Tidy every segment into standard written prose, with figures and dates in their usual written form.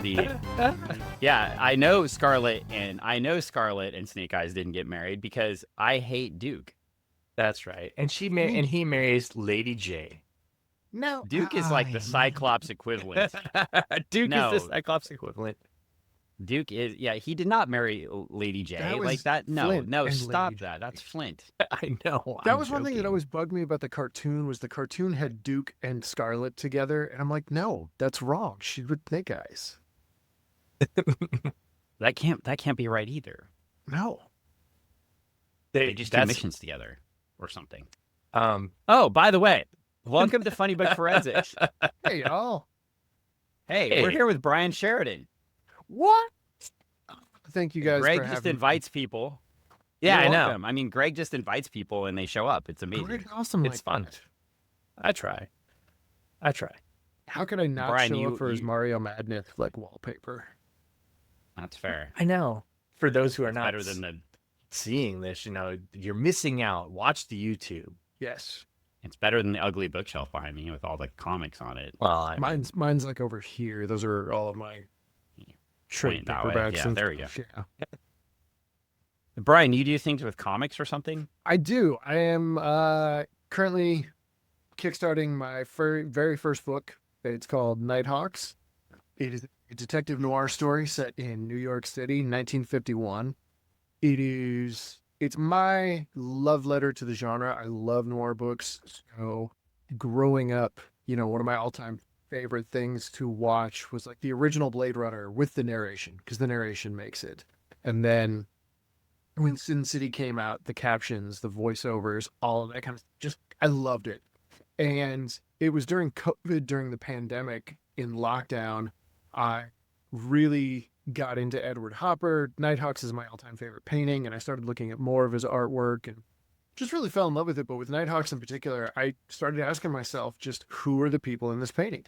The yeah, I know Scarlet and Snake Eyes didn't get married because I hate Duke. That's right. And he marries Lady J. No, Duke is like the Cyclops equivalent. Duke is the Cyclops equivalent. Duke is, he did not marry Lady J That was like that. No, Flint no, and stop Lady J. that. That's Flint. I know. That was one thing that always bugged me about the cartoon was the cartoon had Duke and Scarlet together, and I'm like, no, that's wrong. She's with Snake Eyes. That can't be right either. No. They just do missions together or something. Oh, by the way, welcome to Funny Book Forensics. Hey, y'all. Hey, we're here with Brian Sheridan. What? Thank you guys. Greg for just having invites people. Yeah, You're I know. welcome. I mean, Greg just invites people and they show up. It's amazing. Greg, awesome. It's fun. I try. How could I not Brian, show up for his Mario Madness like wallpaper? That's fair. I know. For those who are not Better than seeing this, you're missing out. Watch the YouTube. Yes. it's better than the ugly bookshelf behind me with all the comics on it. Well, mine's like over here. Those are all of my trade that way. paperbacks. Yeah, and there you go. stuff. Yeah. Brian, you do things with comics or something? I do. I am currently kickstarting my very first book. It's called Nighthawks. It is a detective noir story set in New York City, 1951. It's my love letter to the genre. I love noir books. So growing up, one of my all-time favorite things to watch was like the original Blade Runner with the narration, because the narration makes it. And then when Sin City came out, the captions, the voiceovers, all of that kind of I loved it. And it was during COVID, during the pandemic in lockdown, I really got into Edward Hopper. Nighthawks is my all-time favorite painting, and I started looking at more of his artwork and just really fell in love with it. But with Nighthawks in particular, I started asking myself just who are the people in this painting?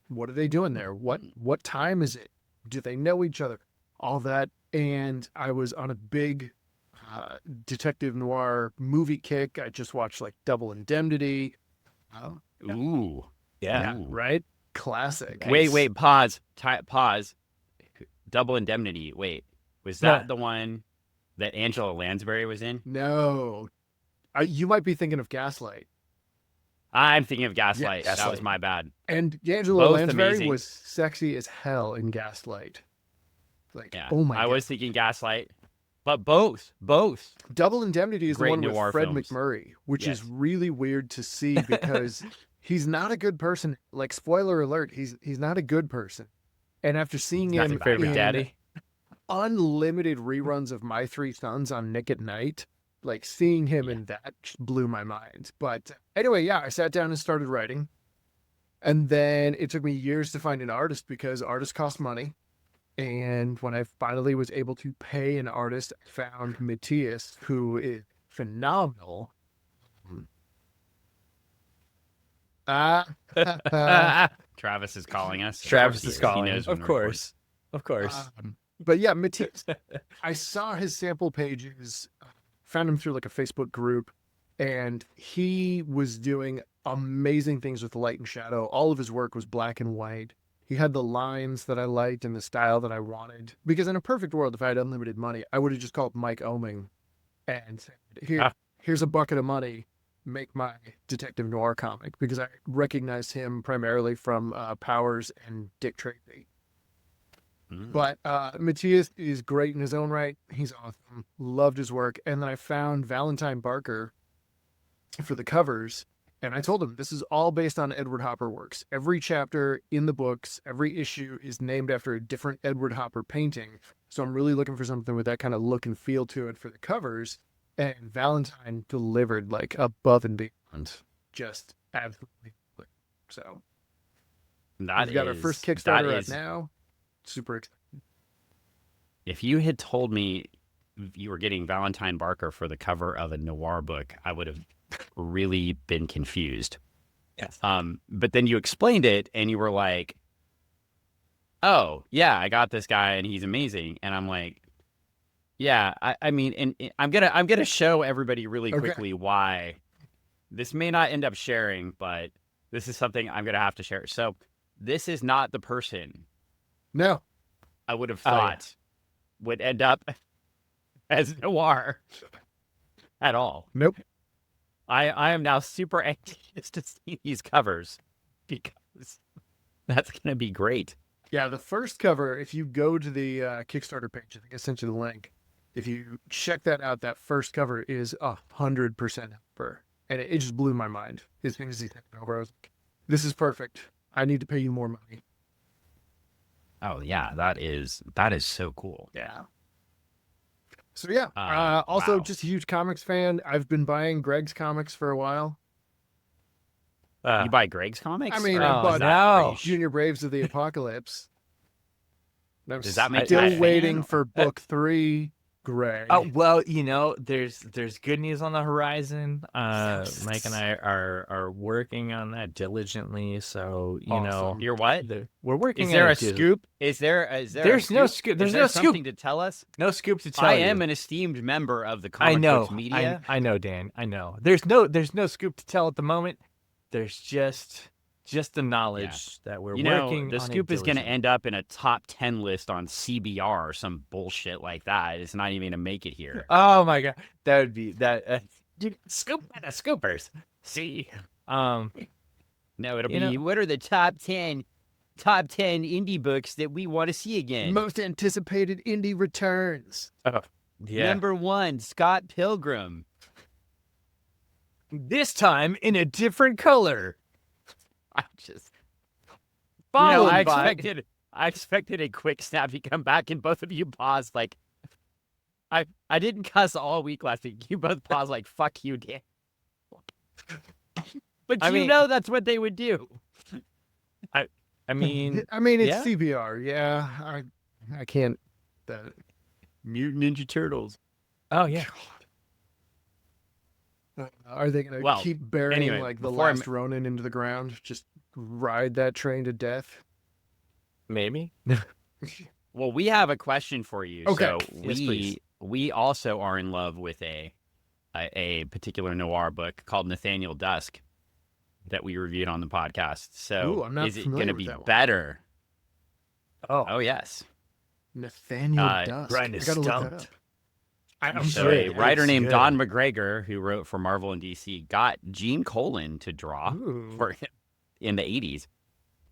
What are they doing there? What time is it? Do they know each other? All that. And I was on a big detective noir movie kick. I just watched like Double Indemnity. Oh. Ooh. Yeah. Ooh. Right? Classic. Nice. Wait, pause. Pause. Double Indemnity. Wait, was that the one that Angela Lansbury was in? No. You might be thinking of Gaslight. I'm thinking of Gaslight. Yes. That was my bad. And Angela Both Lansbury amazing. was sexy as hell in Gaslight. Like, Yeah. oh my God. I was thinking Gaslight, but both. Double Indemnity is the Great one with noir Fred films. McMurray, which Yes. is really weird to see because he's not a good person. Like, spoiler alert, he's not a good person. And after seeing Not him your favorite in daddy? unlimited reruns of My Three Sons on Nick at Night, like seeing him in that just blew my mind. But anyway, yeah, I sat down and started writing. And then it took me years to find an artist because artists cost money. And when I finally was able to pay an artist, I found Matthias, who is phenomenal. Travis is calling us. Travis is calling. He knows when Of we're course. Of course. But yeah, Matthias, I saw his sample pages, found him through like a Facebook group, and he was doing amazing things with light and shadow. All of his work was black and white. He had the lines that I liked and the style that I wanted. Because in a perfect world, if I had unlimited money, I would have just called Mike Oming and said, here's a bucket of money. Make my detective noir comic, because I recognized him primarily from Powers and Dick Tracy. But Matthias is great in his own right. He's awesome. Loved his work. And then I found Valentine Barker for the covers. And I told him, this is all based on Edward Hopper works. Every chapter in the books, every issue is named after a different Edward Hopper painting. So I'm really looking for something with that kind of look and feel to it for the covers. And Valentine delivered like above and beyond. Just absolutely. So we've got our first Kickstarter out now. Super excited. If you had told me you were getting Valentine Barker for the cover of a noir book, I would have really been confused. Yes. But then you explained it and you were like, oh yeah, I got this guy and he's amazing. And I'm like, yeah, I mean, and I'm gonna show everybody really quickly why this may not end up sharing, but this is something I'm gonna have to share. So this is not the person No. I would have Oh, yeah. thought would end up as noir at all. Nope. I am now super anxious to see these covers because that's going to be great. Yeah, the first cover, if you go to the Kickstarter page, I think I sent you the link. If you check that out, that first cover is 100% Hopper. And it just blew my mind. As soon as he sent it over, I was like, this is perfect. I need to pay you more money. Oh yeah, that is so cool. Yeah. So yeah, also wow. just a huge comics fan. I've been buying Greg's comics for a while. You buy Greg's comics? I mean, Or I is bought that- are you Junior Braves of the Apocalypse. And I'm Does that make you still a fan? waiting for book 3, Greg. Oh well, there's good news on the horizon. Mike and I are working on that diligently. So Awesome. You're what? we're working. Is there on a it dil- scoop? Is there There's a no scoop? scoop. Is There's there no scoop. something to tell us? No scoop to tell I you. am an esteemed member of the I comic know. books media. I know, Dan. I know. There's no scoop to tell at the moment. There's just the knowledge that we're working. The on scoop it is going to diligently. end up in a top 10 list on CBR or some bullshit like that. It's not even going to make it here. Oh my god, that would be that. Scoop and the scoopers. See, No, it'll You be know- what are the top 10 indie books that we want to see again? Most anticipated indie returns. yeah. Number 1, Scott Pilgrim. This time in a different color. I just Followed I by- expected a quick snappy comeback, and both of you paused like I didn't cuss all week last week. You both paused like fuck you, Dan. But I you mean- know that's what they would do. I mean, I mean, it's yeah. CBR. Yeah, I can't. Mutant Ninja Turtles. oh yeah. Are they going to Well, keep burying anyway, like the before I last Ronin into the ground? Just ride that train to death? Maybe. Well, we have a question for you. Okay. So Yes, please. we also are in love with a particular noir book called Nathaniel Dusk that we reviewed on the podcast. So Ooh, I'm not is it familiar going to with be that one. better? Oh, Oh yes. Nathaniel Dusk. Brian I is gotta look that stumped. up. I'm So sure. a writer It's named good. Don McGregor, who wrote for Marvel and DC, got Gene Colan to draw Ooh, for him in the 80s.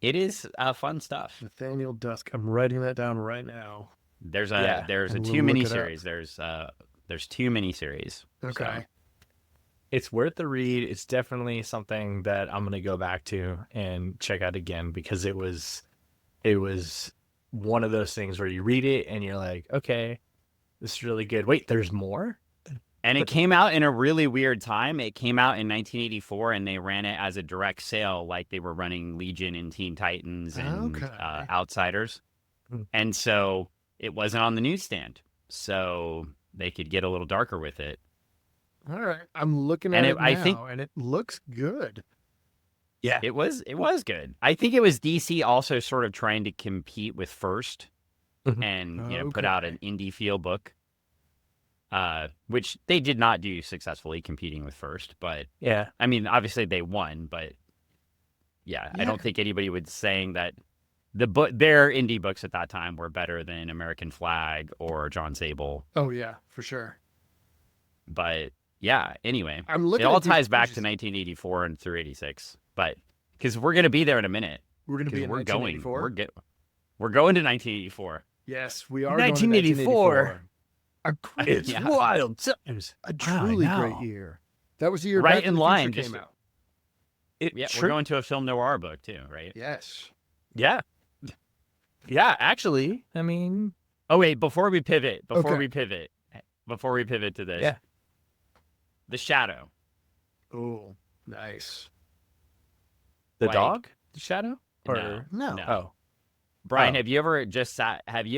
It is fun stuff. Nathaniel Dusk. I'm writing that down right now. There's Yeah, a I will 2 look it up. miniseries. There's 2 miniseries. Okay. It's worth the read. It's definitely something that I'm gonna go back to and check out again because it was one of those things where you read it and you're like, okay, this is really good. Wait, there's more? And it came out in a really weird time. It came out in 1984, and they ran it as a direct sale, like they were running Legion and Teen Titans and Okay. Outsiders. Hmm. And so it wasn't on the newsstand, so they could get a little darker with it. All right. I'm looking And at it- it I now, think- and it looks good. Yeah. It was good. I think it was DC also sort of trying to compete with First Mhm. and put out an indie feel book, which they did not do successfully competing with First. But Yeah. I mean, obviously they won, but yeah, I Yeah. don't think anybody was saying that their indie books at that time were better than American Flag or John Sable. Oh yeah, for sure. But yeah, anyway, I'm it looking. all at these ties back to pages. 1984 and through 86. But because we're gonna be there in a minute. We're going to be Because in we're going. 1984. We're going to 1984. Yes, we are. 1984. A great, It's Yeah. wild times. a truly I great know. year. That was the year Right Back to in the line, Future just- came out. Yeah, we're going to a film noir book too, right? Yes. Yeah. Yeah, actually, I mean, Oh wait, before we pivot Okay. to this, Yeah. The Shadow. Oh, nice. the Like- dog, the shadow, or No. No. oh, Brian, Oh. have you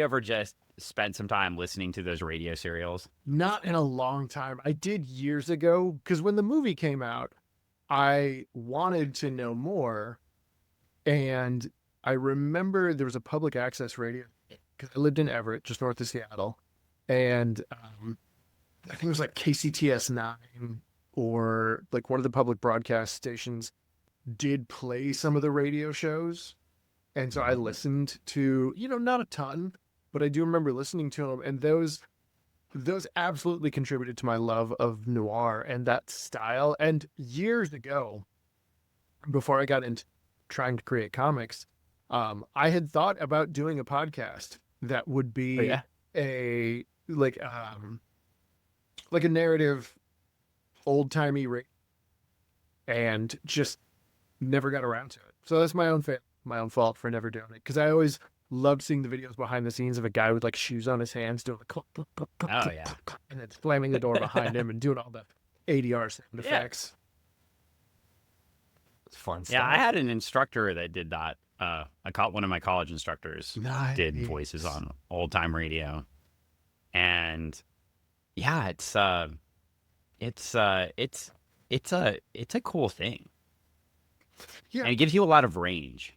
ever just spent some time listening to those radio serials? Not in a long time. I did years ago because when the movie came out, I wanted to know more. And I remember there was a public access radio because I lived in Everett, just north of Seattle. And I think it was like KCTS 9 or like one of the public broadcast stations did play some of the radio shows. And so I listened to, not a ton, but I do remember listening to them, and those absolutely contributed to my love of noir and that style. And years ago, before I got into trying to create comics, I had thought about doing a podcast that would be a like a narrative, old timey, and just never got around to it. So that's my own fault for never doing it, because I always loved seeing the videos behind the scenes of a guy with like shoes on his hands doing the click, click, click, click, Oh click, yeah. click, click, and then slamming the door behind him and doing all the ADR sound effects. It's fun stuff. Yeah, I had an instructor that did that. One of my college instructors did voices on old time radio, and yeah, it's a cool thing. Yeah, and it gives you a lot of range.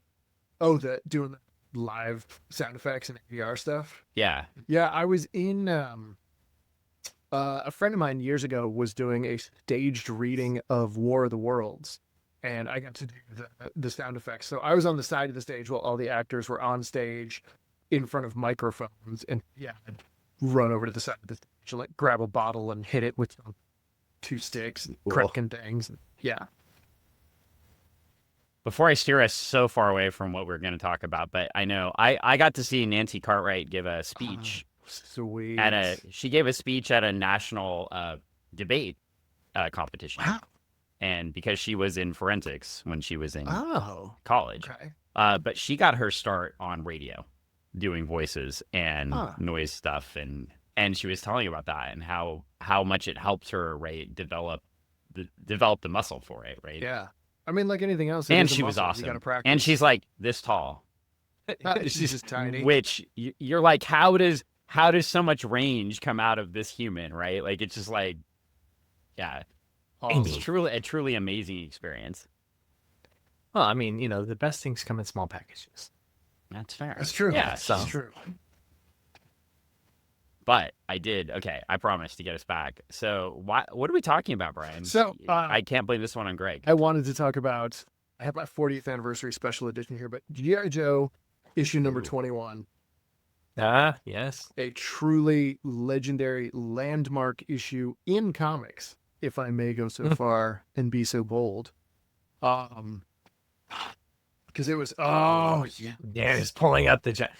Oh, doing the live sound effects and ADR stuff. Yeah. Yeah, I was in. A friend of mine years ago was doing a staged reading of War of the Worlds, and I got to do the sound effects. So I was on the side of the stage while all the actors were on stage in front of microphones, and yeah, I'd run over to the side of the stage and like grab a bottle and hit it with 2 sticks and cracking things. Yeah. Before I steer us so far away from what we're going to talk about, but I know I got to see Nancy Cartwright give a speech. Sweet. She gave a speech at a national debate competition. Wow. And because she was in forensics when she was in college. Okay. But she got her start on radio doing voices and noise stuff, and she was telling about that and how much it helped her, right, develop the muscle for it, right? Yeah. I mean, like anything else. And she was awesome. You gotta practice. And she's like this tall. She's just tiny. Which you're like, how does so much range come out of this human, right? Like, it's just like, yeah, Awesome. it's a truly amazing experience. Well, I mean, the best things come in small packages. That's fair. That's true. Yeah, That's true. But I promised to get us back. So what are we talking about, Brian? So I can't blame this one on Greg. I wanted to talk about, I have my 40th anniversary special edition here, but I.JOE issue number 21. Yes. A truly legendary landmark issue in comics, if I may go so far and be so bold. Because it was, Dan is pulling up the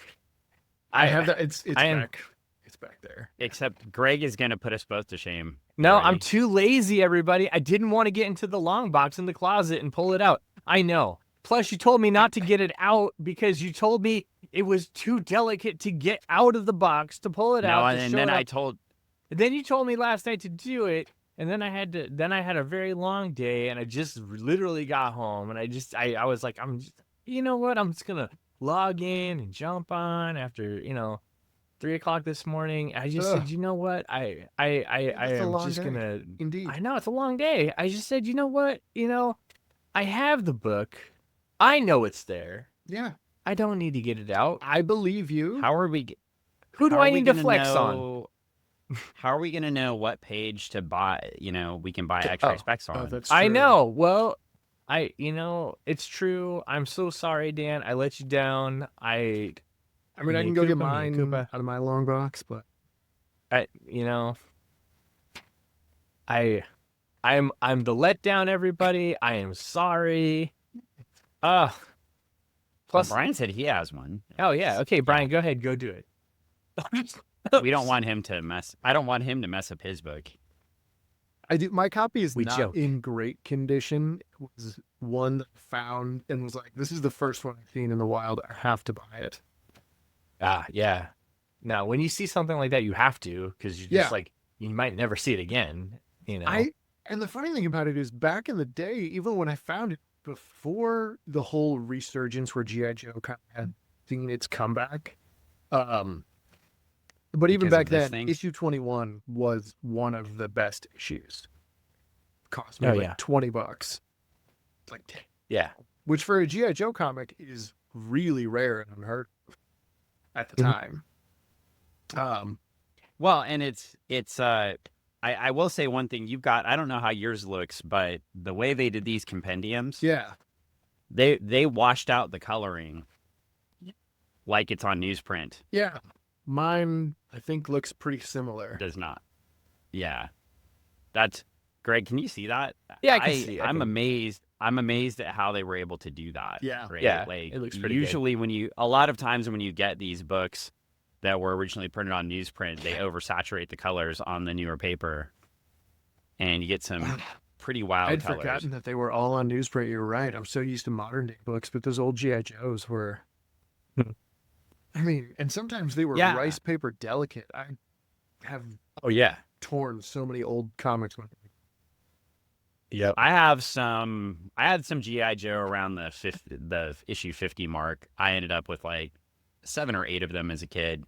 I have that. It's back. It's back there. Except Greg is going to put us both to shame. No, already. I'm too lazy, everybody. I didn't want to get into the long box in the closet and pull it out. I know. Plus, you told me not to get it out because you told me it was too delicate to get out of the box to pull it out. And then Then you told me last night to do it, and then I had a very long day, and I just literally got home, and I was like, you know what? I'm just gonna log in and jump on after 3:00 this morning. I just said, you know what? I am just day. gonna. Indeed. I know it's a long day. I just said, you know what? I have the book. I know it's there. Yeah. I don't need to get it out. I believe you. How are we? Who do I need to flex on? How are we going to know what page to buy? We can buy extra specs on. That's true. I know. Well, it's true. I'm so sorry, Dan. I let you down. I can go get mine out of my long box, but I'm the letdown, everybody. I am sorry. Plus, Brian said he has one. Oh yeah. Okay, Brian, go ahead. Go do it. We don't want him to mess. I don't want him to mess up his book. I do. My copy is We not joke. in great condition. It was one that I found and was like, this is the first one I've seen in the wild. I have to buy it. Yeah. Now, when you see something like that, you have to, because you just you might never see it again. And the funny thing about it is, back in the day, even when I found it, before the whole resurgence where G.I. Joe kind of had seen its comeback, but even back then, issue 21 was one of the best issues. Cost me $20. It's like, Yeah. Which for a G.I. Joe comic is really rare and unheard of at the time. Well, and it's I will say one thing. You've got, I don't know how yours looks, but the way they did these compendiums, yeah, they washed out the coloring like it's on newsprint. Yeah. Mine, I think, looks pretty similar. Does not. Yeah. That's Greg, can you see that? Yeah, I can see. I'm amazed. I'm amazed at how they were able to do that. Yeah. Right? Yeah, Like it looks pretty usually a lot of times when you get these books that were originally printed on newsprint, they oversaturate the colors on the newer paper. And you get some pretty wild I'd colors. forgotten that they were all on newsprint. You're right. I'm so used to modern day books, but those old G.I. Joes were. I mean, and sometimes they were Yeah. rice paper delicate. I have Oh yeah. torn so many old comics. Yep. I had some GI Joe around the issue 50 mark. I ended up with like 7 or 8 of them as a kid.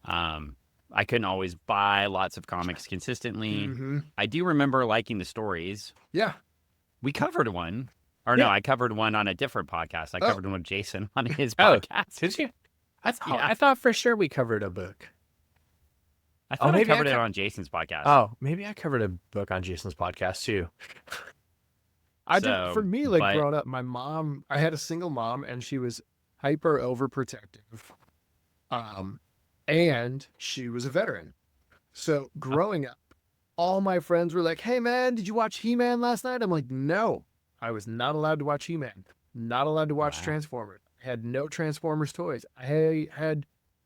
I couldn't always buy lots of comics consistently. Mm-hmm. I do remember liking the stories. Yeah. We covered one. Or Yeah. no, I covered one on a different podcast. I Oh. covered one with Jason on his Oh, podcast. did you? I Yeah. thought for sure we covered a book. I thought I maybe I covered it co- on Jason's podcast. Oh, maybe I covered a book on Jason's podcast too. I So, did, for me, like but- growing up, my mom, I had a single mom and she was hyper overprotective. And she was a veteran. So growing up, all my friends were like, "Hey man, did you watch He-Man last night?" I'm like, "No, I was not allowed to watch He-Man. Not allowed to watch Wow. Transformers. I had no Transformers toys. I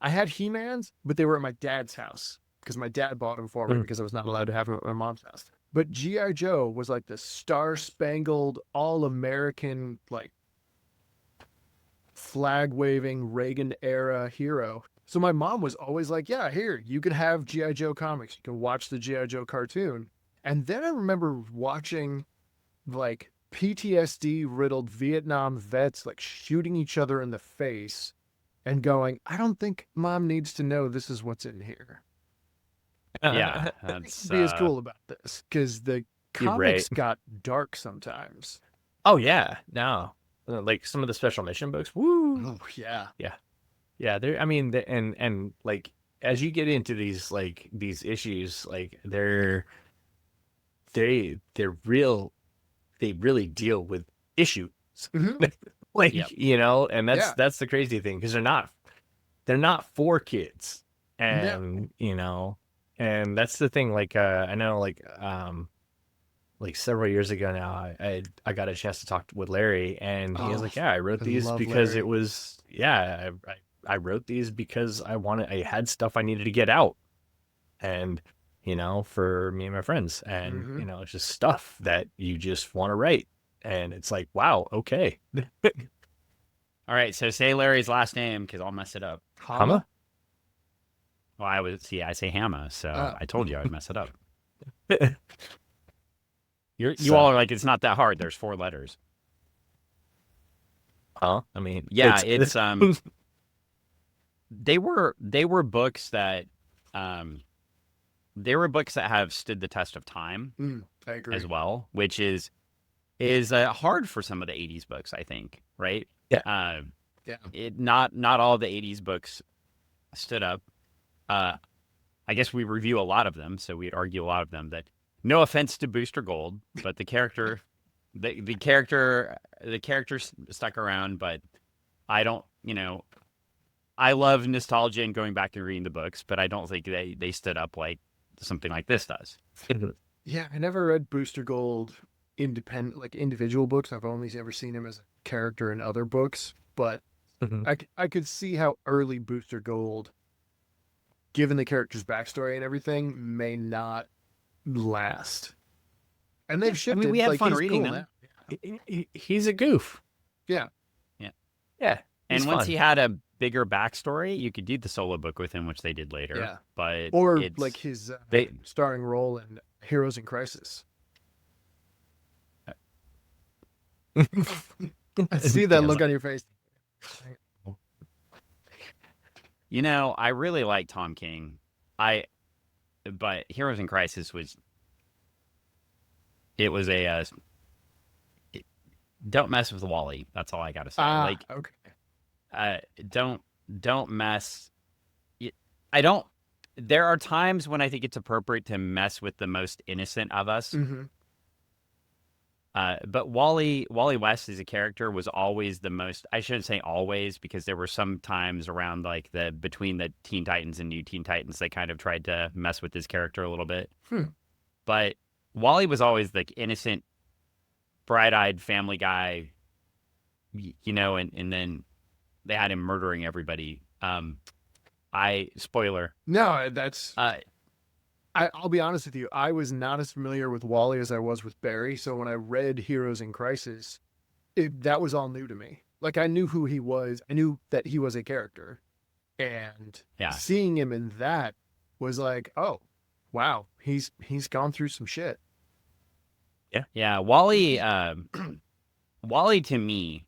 had He-Mans, but they were at my dad's house because my dad bought them for me because I was not allowed to have them at my mom's house. But G.I. Joe was like the star-spangled, all-American, like flag-waving Reagan-era hero. So my mom was always like, "Yeah, here, you can have G.I. Joe comics. You can watch the G.I. Joe cartoon." And then I remember watching like PTSD-riddled Vietnam vets like shooting each other in the face and going, "I don't think Mom needs to know this is what's in here." Yeah, I think that's be as cool about this because the You're right. comics got dark sometimes. Oh yeah, no, like some of the special mission books. Woo. Oh yeah, Yeah, there. I mean, and like as you get into these issues, like they're real. They really deal with issues, Mhm. like Yep. and Yeah. that's the crazy thing because they're not for kids, and and that's the thing. Like I know, like several years ago now, I got a chance to talk with Larry, and he was Oh, like, "Yeah, I wrote I these love because Larry. it was I wrote these because I had stuff I needed to get out, and for me and my friends, and Mhm. it's just stuff that you just want to write, and it's like, wow, okay, All right, so say Larry's last name because I'll mess it up. Hama? Well, I say Hama, so Oh. I told you I'd mess it up. You So- all are like, it's not that hard. There's 4 letters. Huh? I mean, Yeah, it's they were books that have stood the test of time I agree. as well, which is hard for some of the 80s books, I think, right? Yeah. Yeah. Not all the 80s books stood up. I guess we review a lot of them, so we'd argue a lot of them that no offense to Booster Gold, but the character the character stuck around, but I don't, I love nostalgia and going back and reading the books, but I don't think they stood up like something like this does. Yeah, I never read Booster Gold independent, like individual books. I've only ever seen him as a character in other books, but I could see how early Booster Gold, given the character's backstory and everything, may not last. And they've shifted. we had like, fun he's reading cool them. now. He's a goof. Yeah. Yeah. And he's once fun. he had a bigger backstory, you could do the solo book with him, which they did later. Yeah. But Or it's, like his they- starring role in Heroes in Crisis. I see that look on your face. I really like Tom King. But Heroes in Crisis was don't mess with Wally. That's all I got to say. Okay. Don't mess. I don't. There are times when I think it's appropriate to mess with the most innocent of us. Mm-hmm. But Wally West as a character was always the most. I shouldn't say always, because there were some times around like between the Teen Titans and New Teen Titans, they kind of tried to mess with his character a little bit. But Wally was always the innocent, bright-eyed family guy, and then they had him murdering everybody. Spoiler. No, that's. Uh, I'll be honest with you. I was not as familiar with Wally as I was with Barry. So when I read Heroes in Crisis, that was all new to me. Like, I knew who he was. I knew that he was a character. And seeing him in that was like, oh, wow, he's gone through some shit. Yeah. Wally Wally to me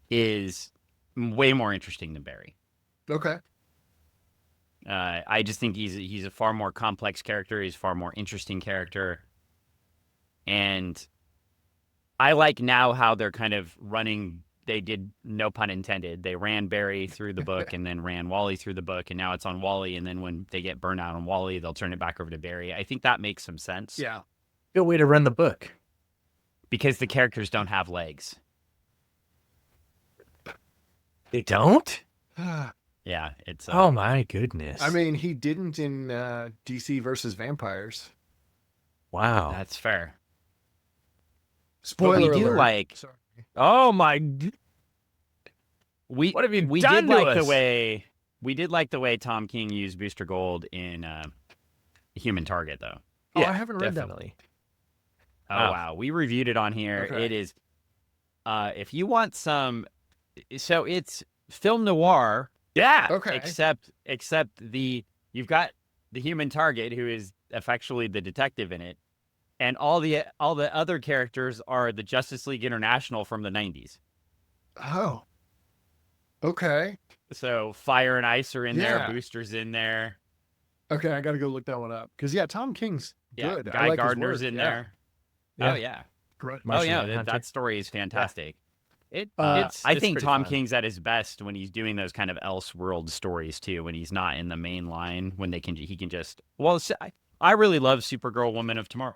is way more interesting than Barry. Okay. I just think he's a far more complex character. He's a far more interesting character. And I like now how they're kind of running. They did, no pun intended, they ran Barry through the book and then ran Wally through the book. And now it's on Wally. And then when they get burnt out on Wally, they'll turn it back over to Barry. I think that makes some sense. Yeah. Good way to run the book. Because the characters don't have legs. They don't? Yeah, it's. Oh my goodness! I mean, he didn't in DC versus Vampires. Wow, that's fair. Spoiler we do alert. like. Sorry. Oh my! What have you we done did to like us? the way we did like the way Tom King used Booster Gold in Human Target, though. Oh, Yeah, I haven't read definitely. Oh wow, we reviewed it on here. Okay. It is. If you want some, so it's film noir. Yeah. Okay. Except you've got the Human Target, who is effectually the detective in it, and all the other characters are the Justice League International from the 90s. Oh. Okay. So Fire and Ice are in there, Yeah. Booster's in there. Okay, I got to go look that one up because Tom King's good. I Guy like his Gardner's work. in Yeah. there. Yeah. Oh yeah. Right. Martian Oh yeah, Manhunter. that story is fantastic. I I think pretty Tom fun. King's at his best when he's doing those kind of Elseworld stories too. When he's not in the main line, when he can just. Well, I really love Supergirl, Woman of Tomorrow.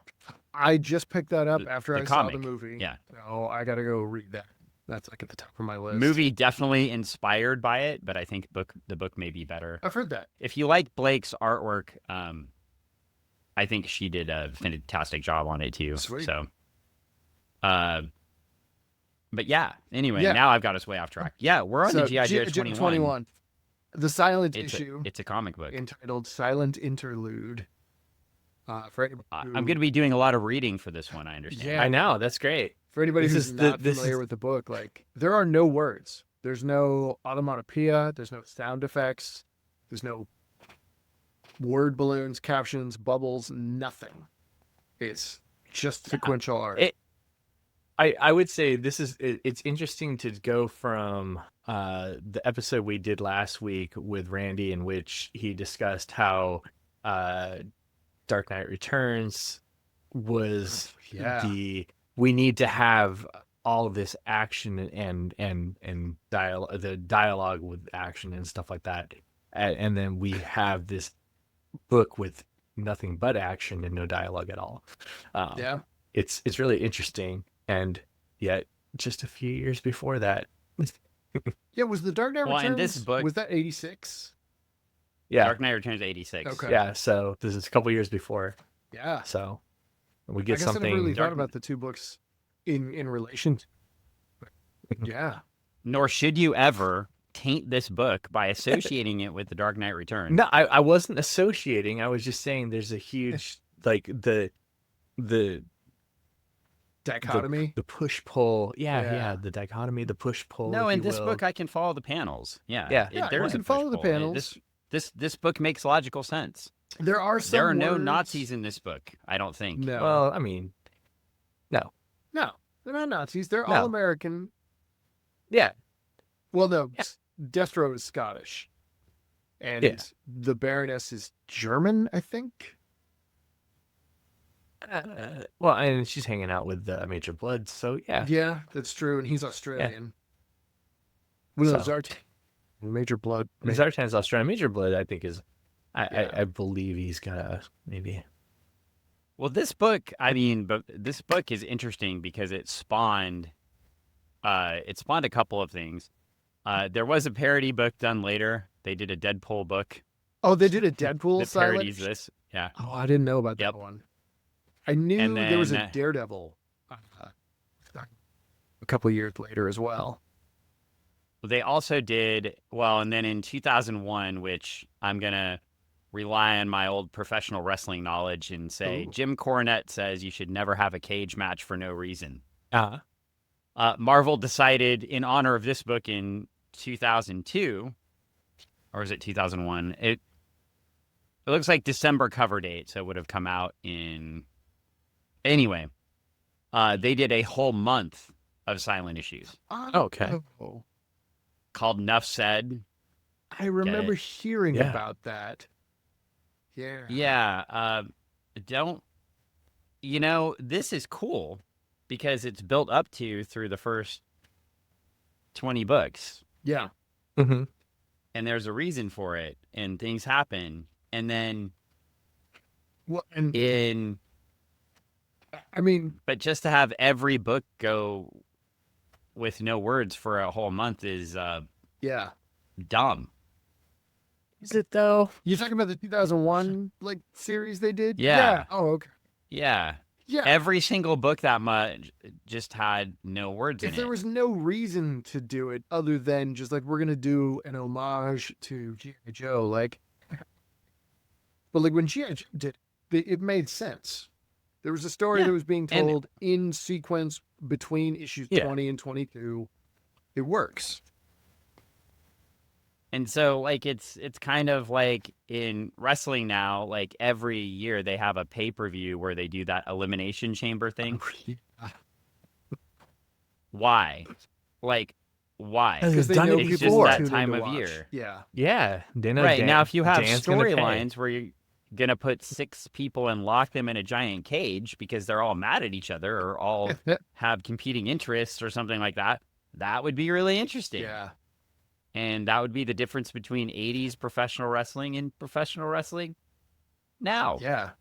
I just picked that up after the I comic. saw the movie. Yeah. So I got to go read that. That's like at the top of my list. Movie definitely inspired by it, but I think the book may be better. I've heard that. If you like Blake's artwork, I think she did a fantastic job on it too. Sweet. So, but yeah. Anyway, Yeah. now I've got us way off track. Yeah, we're on So, the G.I. Joe G- 21. The silent It's issue it's a comic book. entitled Silent Interlude. For anybody I'm going to be doing a lot of reading for this one, I understand. Yeah. I know. That's great. For anybody This who's is not this familiar is- with the book, like, there are no words. There's no onomatopoeia. There's no sound effects. There's no word balloons, captions, bubbles, nothing. It's just sequential art. I would say it's interesting to go from the episode we did last week with Randy, in which he discussed how Dark Knight Returns was Yeah. we need to have all of this action and the dialogue with action and stuff like that, and then we have this book with nothing but action and no dialogue at all. Yeah. It's really interesting, and yet just a few years before that, Yeah, was the Dark Knight Well, Returns, in this book- was that 86? yeah, Dark Knight Returns 86. Okay. yeah. So this is a couple years before, Yeah. so we I get guess I something. never really thought Dark- about the two books in relation. Yeah. Nor should you ever taint this book by associating it with The Dark Knight Returns. No, I wasn't associating. I was just saying there's a huge like the Dichotomy. the push pull. Yeah. Yeah, the dichotomy, the push pull. No, if in you this will. book, I can follow the panels. Yeah. Yeah. Yeah, there I is a can follow the push-pull. panels. This book makes logical sense. There are some There are no words- Nazis in this book, I don't think. No. Well, I mean, no. No, they're not Nazis. They're No. all American. Yeah, Well, no, Destro is Scottish. And Yeah. the Baroness is German, I think. well, and she's hanging out with Major Blood, so yeah. Yeah, that's true. And he's Australian. Well, no, So- Zart. Major Blood. Zartan's Australian. Major Blood, I think, is. Yeah. I believe he's got maybe. Well, this book, I mean, but this book is interesting because it spawned a couple of things. There was a parody book done later. They did a Deadpool book Oh, they did a Deadpool that silent. parodies this. Yeah. Oh, I didn't know about Yep. that one. I knew And there was a then- Daredevil a couple of years later as well. They also did, well, and then in 2001, which I'm going to rely on my old professional wrestling knowledge and say, Ooh. Jim Cornette says you should never have a cage match for no reason. Uh-huh. Marvel decided, in honor of this book in 2002, or was it 2001? It looks like December cover date, so it would have come out in... Anyway, they did a whole month of silent issues Okay. Oh, called Nuff Said. I remember it? hearing Yeah. about that. Yeah. Yeah, this is cool because it's built up to through the first 20 books, Yeah. Mm-hmm. and there's a reason for it, and things happen, and then Well, and but just to have every book go with no words for a whole month is yeah. dumb. Is it though? You're talking about the 2001 series they did? Yeah. Oh, okay. Yeah, Yeah. every single book that much just had no words in If there it. was no reason to do it other than just we're gonna do an homage to G.I. Joe, but when G.I. Joe did it made sense. There was a story Yeah, that was being and- told in sequence between issues Yeah. 20 and 22. It works. And so, it's kind of like in wrestling now, every year they have a pay-per-view where they do that elimination chamber thing. Why? Why? Because Because they done know it It's just people before. are that tuning time to of watch. year. Yeah. Yeah. Right, now if you have Dan's gonna pay. storylines where you're going to put 6 people and lock them in a giant cage because they're all mad at each other or all have competing interests or something like that, that would be really interesting. Yeah. And that would be the difference between 80s professional wrestling and professional wrestling now. Yeah.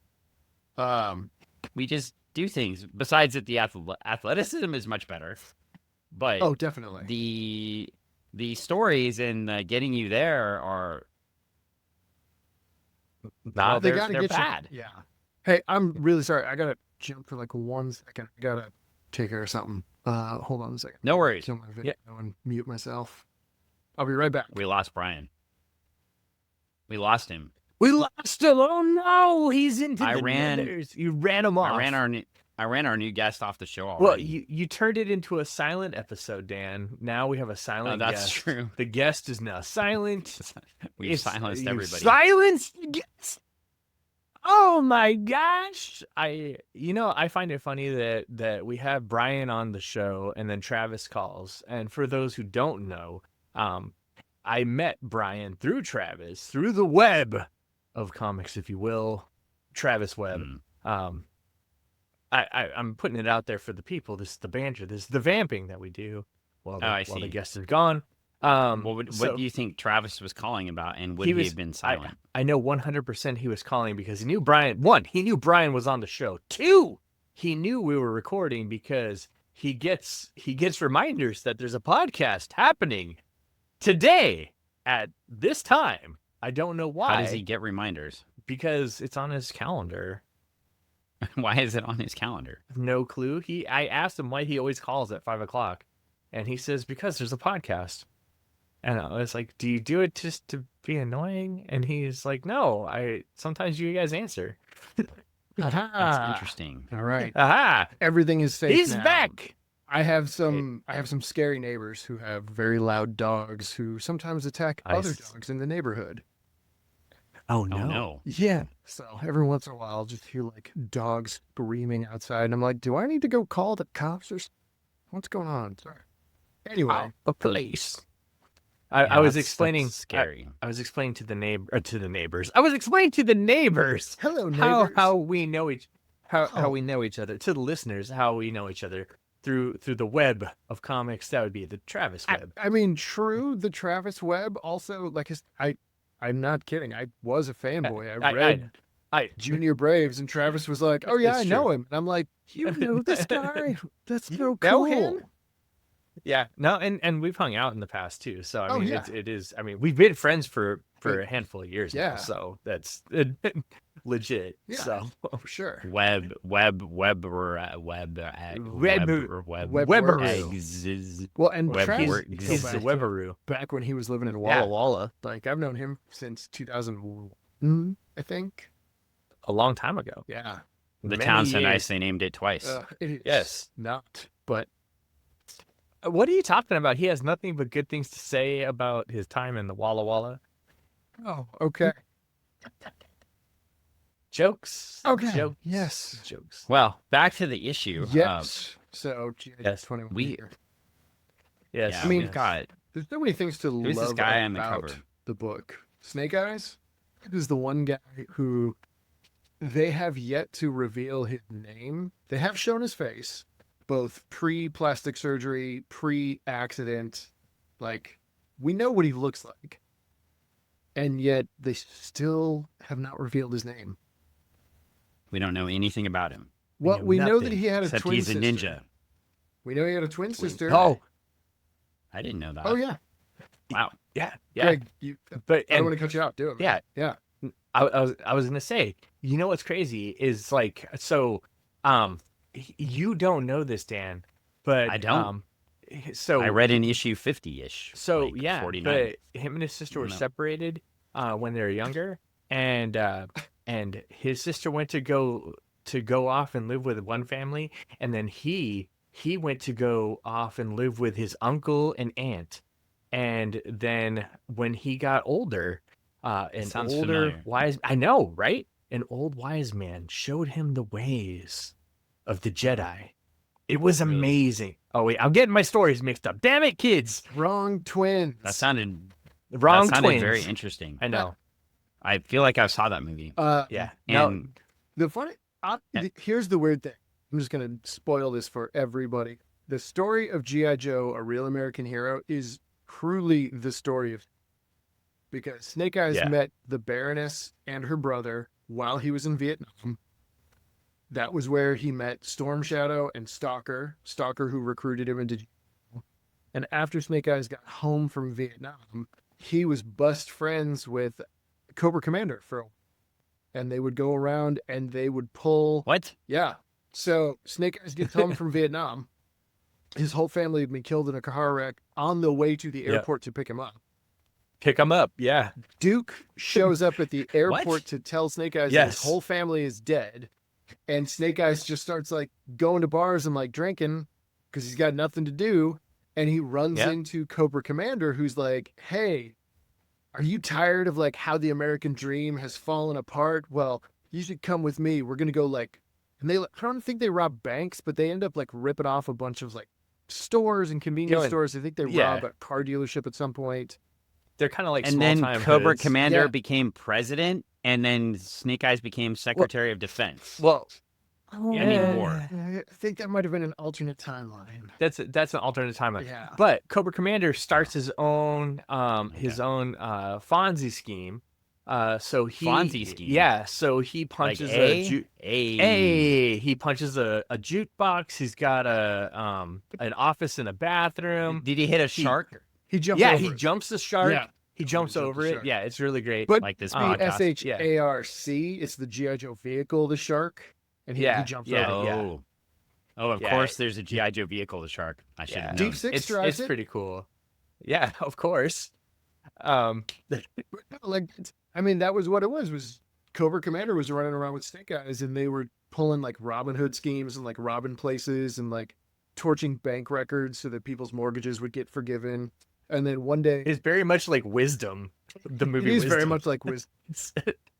We just do things. Besides that, the athleticism is much better. But Oh, definitely. the stories and getting you there are Not They they're, gotta they're get bad. you. Yeah. Hey, I'm really sorry. I gotta jump for 1 second. I gotta take care of something. Hold on a second. No worries. Kill my video and mute myself. I'll be right back. We lost Brian. We lost him. We lost him. Oh no, he's into I the ran- nethers. You ran him off. I ran our new guest off the show already. Well, you turned it into a silent episode, Dan. Now we have a silent that's guest. true. The guest is now silent. We've silenced everybody. Silenced the guest. Oh my gosh. I find it funny that we have Brian on the show and then Travis calls. And for those who don't know, I met Brian through Travis, through the web of comics, if you will. Travis Webb. Mm. I'm putting it out there for the people. This is the banter. This is the vamping that we do while I the see. guest is gone. What So do you think Travis was calling about, and would he have been silent? I know 100% he was calling because he knew Brian. 1, he knew Brian was on the show. 2, he knew we were recording because he gets reminders that there's a podcast happening today at this time. I don't know why. How does he get reminders? Because it's on his calendar. Why is it on his calendar? No clue. I asked him why he always calls at 5:00, and he says because there's a podcast. And I was like, "Do you do it just to be annoying?" And he's like, "No, sometimes you guys answer." That's interesting. All right. Aha! Everything is safe He's now. back. I have some scary neighbors who have very loud dogs who sometimes attack other dogs in the neighborhood. Oh Oh no. Yeah. So every once in a while I'll just hear dogs screaming outside and I'm like, do I need to go call the cops or what's going on? Sorry. Anyway. The police. Yeah, I was that's explaining scary. I was explaining to the neighbors. I was explaining to the neighbors Hello, neighbors. how we know each how Oh. we know each other, to the listeners how we know each other through the web of comics. That would be the Travis web. I mean, true, the Travis Webb also, I'm not kidding. I was a fanboy. I read Junior Braves, and Travis was like, "Oh yeah, It's I true. know him." And I'm like, "You know this guy? That's so know cool." him? Yeah, no, and we've hung out in the past too. So I Oh, mean, yeah. it is. I mean, we've been friends for But- a handful of years yeah. now. So that's legit. Yeah. So For sure. Web Weberoo. eggs. Well, and Web Travis, work- go He's back the to Weberoo. back when he was living in Yeah. Walla Walla. Like I've known him since 2001, I think. A long time ago. Yeah. The Many town's so years. nice they named it twice. It is Yes. not, but What are you talking about? He has nothing but good things to say about his time in the Walla Walla. oh, okay. Jokes. Okay. Jokes. Yes. Jokes. Well, back to the issue. Yes. So, yes, 21 we- here. Yes. Yeah, I mean, we've got There's so many things to Who's love this guy on the about cover? the book. Snake Eyes is the one guy who they have yet to reveal his name. They have shown his face, both pre-plastic surgery, pre-accident. Like, we know what he looks like. And yet they still have not revealed his name. we don't know anything about him Well, know we know that nothing, he had a except twin he's a sister. ninja. We know he had a twin Twin- sister. Oh, I didn't know that. Oh yeah. Wow. yeah. Yeah. Greg, you, But I don't and want to cut you out. Do it. man. yeah, Yeah. I was gonna say, you know what's crazy is like, so you don't know this, Dan, but I don't. So I read in issue 50-ish. So like yeah, 49. but him and his sister were No. separated when they were younger, and his sister went to go off and live with one family, and then he went to go off and live with his uncle and aunt, and then when he got older, an sounds older familiar. wise, I know, right? An old wise man showed him the ways of the Jedi. It was Really? amazing. Oh wait, I'm getting my stories mixed up. Damn it, kids! Wrong twins. That sounded Wrong that sounded twins. very interesting. I know. I feel like I saw that movie. Yeah. And The funny, Yeah. here's the weird thing. I'm just gonna spoil this for everybody. The story of G.I. Joe, A Real American Hero, is truly the story of, because Snake Eyes Yeah. met the Baroness and her brother while he was in Vietnam. That was where he met Storm Shadow and Stalker who recruited him into. And after Snake Eyes got home from Vietnam, he was best friends with Cobra Commander for a while. And they would go around and they would pull. what? Yeah. So Snake Eyes gets home from Vietnam. His whole family had been killed in a car wreck on the way to the Yeah. airport to pick him up. Pick them up. Yeah. Duke shows up at the airport to tell Snake Eyes that Yes. his whole family is dead. And Snake Eyes just starts like going to bars and like drinking because he's got nothing to do. And he runs Yeah. into Cobra Commander, who's like, "Hey, are you tired of like how the American dream has fallen apart? Well, you should come with me. We're going to go like," and I don't think they rob banks, but they end up like ripping off a bunch of like stores and convenience and- stores. I think they yeah. rob a car delership at some point. They're kind of like And small then time Cobra hoods. Commander Yeah. became president, and then Snake Eyes became Secretary of Defense. Well, Anymore. I think that might have been an alternate timeline. that's an alternate timeline. Yeah. But Cobra Commander starts his own Fonzie scheme. So he Fonzie scheme? Yeah. So he Like punches A? he punches a jukebox. He's got an office and a bathroom. Did he hit a shark? He jumps Yeah, over he it. jumps the shark. Yeah. He jumps jumps over the it. shark. Yeah, it's really great. But Like this the podcast. SHARC, it's the G.I. Joe vehicle, the shark. And he Yeah, jumps yeah. over it. Oh. Oh, of Yeah. course there's a G.I. Joe vehicle, the shark. I should have Yeah. known. Deep Six drives It's it. pretty cool. Yeah, of course. Like, I mean, that was what it was Cobra Commander was running around with Snake Eyes, and they were pulling like Robin Hood schemes and like robbing places and like torching bank records so that people's mortgages would get forgiven. And then one day, It's very much like Wisdom, the movie. he's very Wisdom. much like Wiz,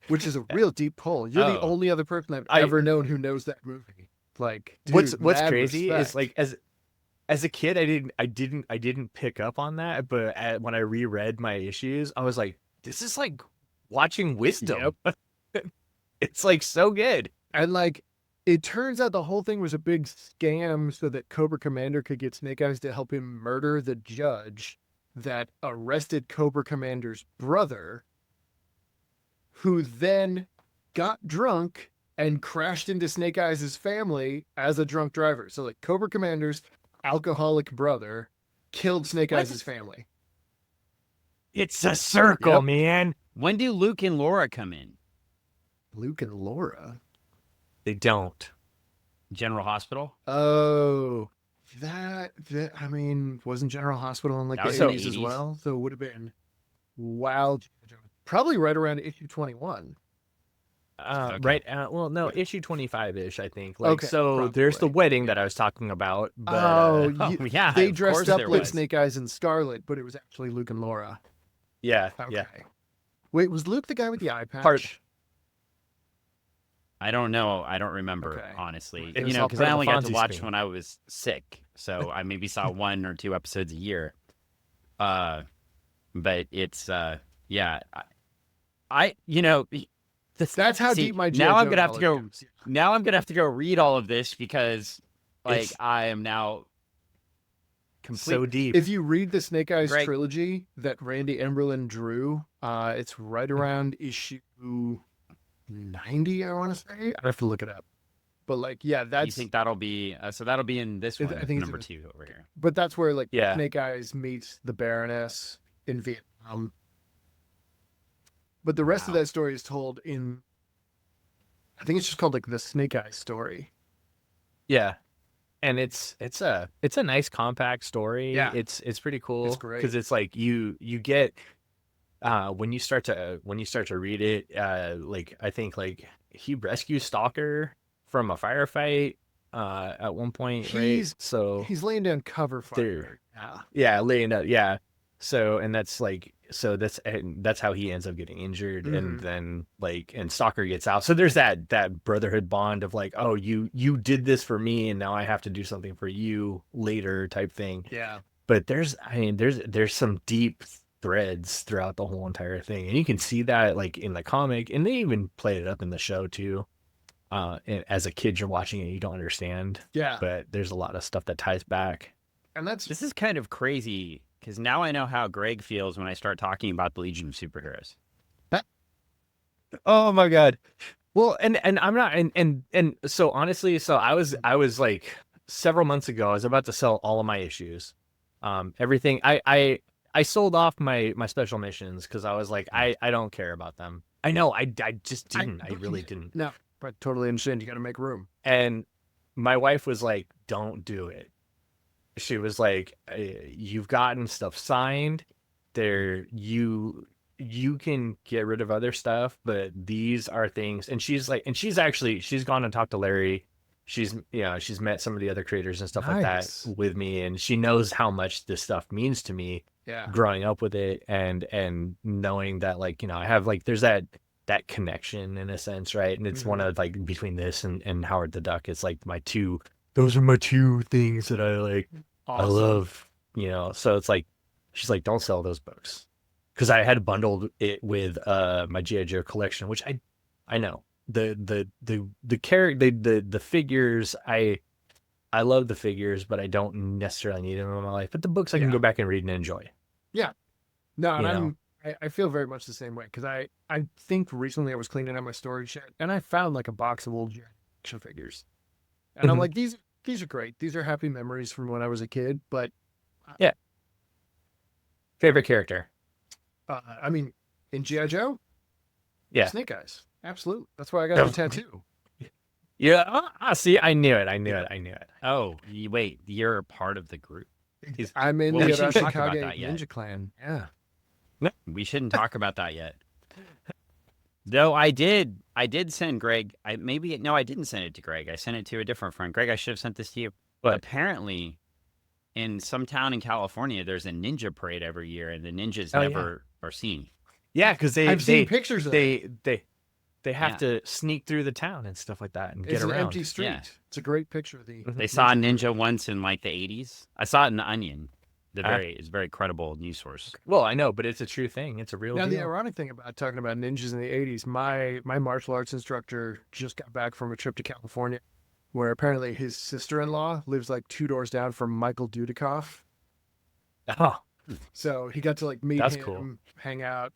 which is a real deep pull. You're the Oh. only other person I've I- ever known who knows that movie. Like, dude, what's mad crazy is respect. like as a kid I didn't pick up on that, but when I reread my issues, I was like, this is like watching Wisdom. It's like so good. And like, it turns out the whole thing was a big scam so that Cobra Commander could get Snake Eyes to help him murder the judge that arrested Cobra Commander's brother, who then got drunk and crashed into Snake Eyes' family as a drunk driver. So like Cobra Commander's alcoholic brother killed Snake What? Eyes' family. It's a circle, Yep. man. When do Luke and Laura come in? Luke and Laura. They don't. General Hospital? Oh, that I mean, wasn't General Hospital in like That the was in the 80s as 80s. well? So it would have been probably right around issue 21. Okay. Right. Well, no, issue 25-ish, I think. Like, Okay, so there's the probably. wedding that I was talking about. But, Oh, Oh, yeah, they of dressed course up there like was. Snake Eyes and Scarlet, but it was actually Luke and Laura. yeah, Okay. yeah. Wait, was Luke the guy with the eye patch? Part. I don't know. I don't remember, Okay. honestly. It was all Because part I of only the got to Fonzie watch scheme. when I was sick. So I maybe saw 1 or 2 episodes a year. But it's, yeah. That's how See, deep my now G.I. I'm Joe gonna have to knowledge go. goes. Now I'm gonna have to go read all of this because, like, It's I am now so deep. If you read the Snake Eyes Greg. trilogy that Randy Emberlin drew, it's right around issue 90, I want to say. I have to look it up. But like, yeah, You that's think that'll be so that'll be in this I one, think it's number in- 2 over here. but that's where like Yeah. Snake Eyes meets the Baroness in Vietnam. But the rest of Wow. that story is told in, I think it's just called like the Snake Eyes story. Yeah. And it's a nice compact story. Yeah. It's pretty cool. It's great. Because it's like you get when you start to read it, like I think like he rescues Stalker from a firefight at one point, right? He's- So He's laying down cover There. fire. Yeah. yeah, laying up, yeah. So and that's how he ends up getting injured, and Mhm. then like and Stalker gets out. So there's that brotherhood bond of like, oh, you did this for me, and now I have to do something for you later, type thing. Yeah. But there's some deep threads throughout the whole entire thing, and you can see that like in the comic, and they even played it up in the show too. And as a kid, you're watching it, you don't understand, Yeah. but there's a lot of stuff that ties back. And that's This is kind of crazy because now I know how Greg feels when I start talking about the Legion of Superheroes. Oh my god. Well, and I'm not and so honestly, so I was like several months ago, I was about to sell all of my issues. Everything I sold off my special missions because I was like, I don't care about them. I know, I just didn't. I really didn't. no, but totally understand. You got to make room. And my wife was like, don't do it. She was like, you've gotten stuff signed there. You can get rid of other stuff, but these are things. And she's gone and talked to Larry. She's met some of the other creators and stuff like Nice. that with me. And she knows how much this stuff means to me Yeah. growing up with it, and knowing that like, I have like, there's that connection in a sense, right? And it's one of like between this and Howard the Duck, it's like those are my two things that I like. Awesome. I love, so it's like, she's like, don't sell those books. Cause I had bundled it with, my G.I. Joe collection, which I know the figures, I love the figures, but I don't necessarily need them in my life, but the books I can Yeah. go back and read and enjoy. No, and you know. I feel very much the same way because I think recently I was cleaning out my storage shed and I found like a box of old action figures, and I'm Mhm. like, these are great. These are happy memories from when I was a kid. But Favorite character? I mean, in G.I. Joe, Yeah. Snake Eyes, absolutely. That's why I got the tattoo. Yeah. See, I knew it. Oh, wait, you're part of the group. I'm in Well, the we shouldn't talk about Arashikage that yet. Ninja Clan. Yeah. We shouldn't talk about that yet. Though I did send Greg. I didn't send it to Greg. I sent it to a different friend. Greg, I should have sent this to you. What? Apparently, in some town in California, there's a ninja parade every year, and the ninjas Oh, yeah. never are seen. Yeah, because I've seen pictures of it. they have Yeah. to sneak through the town and stuff like that and It's get an around. empty street. Yeah. It's a great picture of the. They saw a ninja once in like the 80s. I saw it in The Onion. Ah. It's a very credible news source. Well, I know, but it's a true thing. It's a real Now, the deal. ironic thing about talking about ninjas in the 80s, my martial arts instructor just got back from a trip to California where apparently his sister-in-law lives like 2 doors down from Michael Dudikoff. Oh, So he got to like meet That's him, cool. hang out.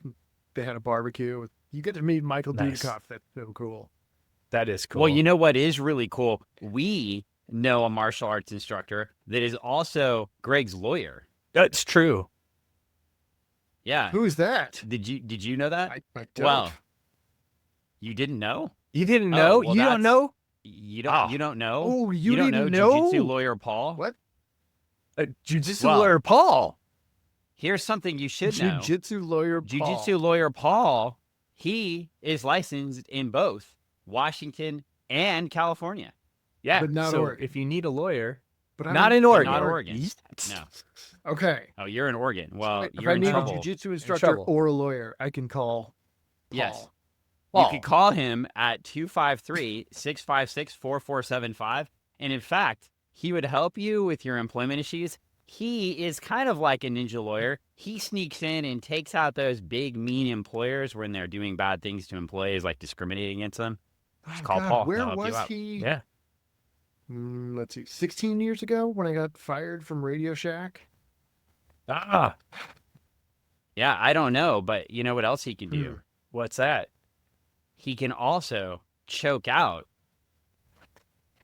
They had a barbecue with, You get to meet Michael Nice. Dudikoff. That's so cool. That is cool. Well, you know what is really cool? We know a martial arts instructor that is also Greg's lawyer. That's true. Yeah. Who's that? Did you know that? I don't. Well, you didn't know? You didn't Oh, know? well, you don't that's- know? You don't Oh. you don't know? Oh, you don't didn't know know? Jiu-Jitsu lawyer Paul? What? Jiu-Jitsu Well, lawyer Paul. Here's something you should know. Jiu-Jitsu lawyer Paul. Jiu-Jitsu lawyer Paul, he is licensed in both Washington and California. Yeah. But not so Oregon. if you need a lawyer, But not I'm in Oregon. Not Oregon. Yet. No. Okay. Oh, you're in Oregon. Well, If you're I in need trouble. a jiu-jitsu instructor trouble. or a lawyer, I can call Paul. Yes. Paul. You could call him at 253-656-4475. And in fact, he would help you with your employment issues. He is kind of like a ninja lawyer. He sneaks in and takes out those big, mean employers when they're doing bad things to employees, like discriminating against them. Just call God, Paul. Where He'll help you was out. he? Yeah. Let's see. 16 years ago when I got fired from Radio Shack. Ah, Yeah, I don't know, but you know what else he can do? what's that? He can also choke out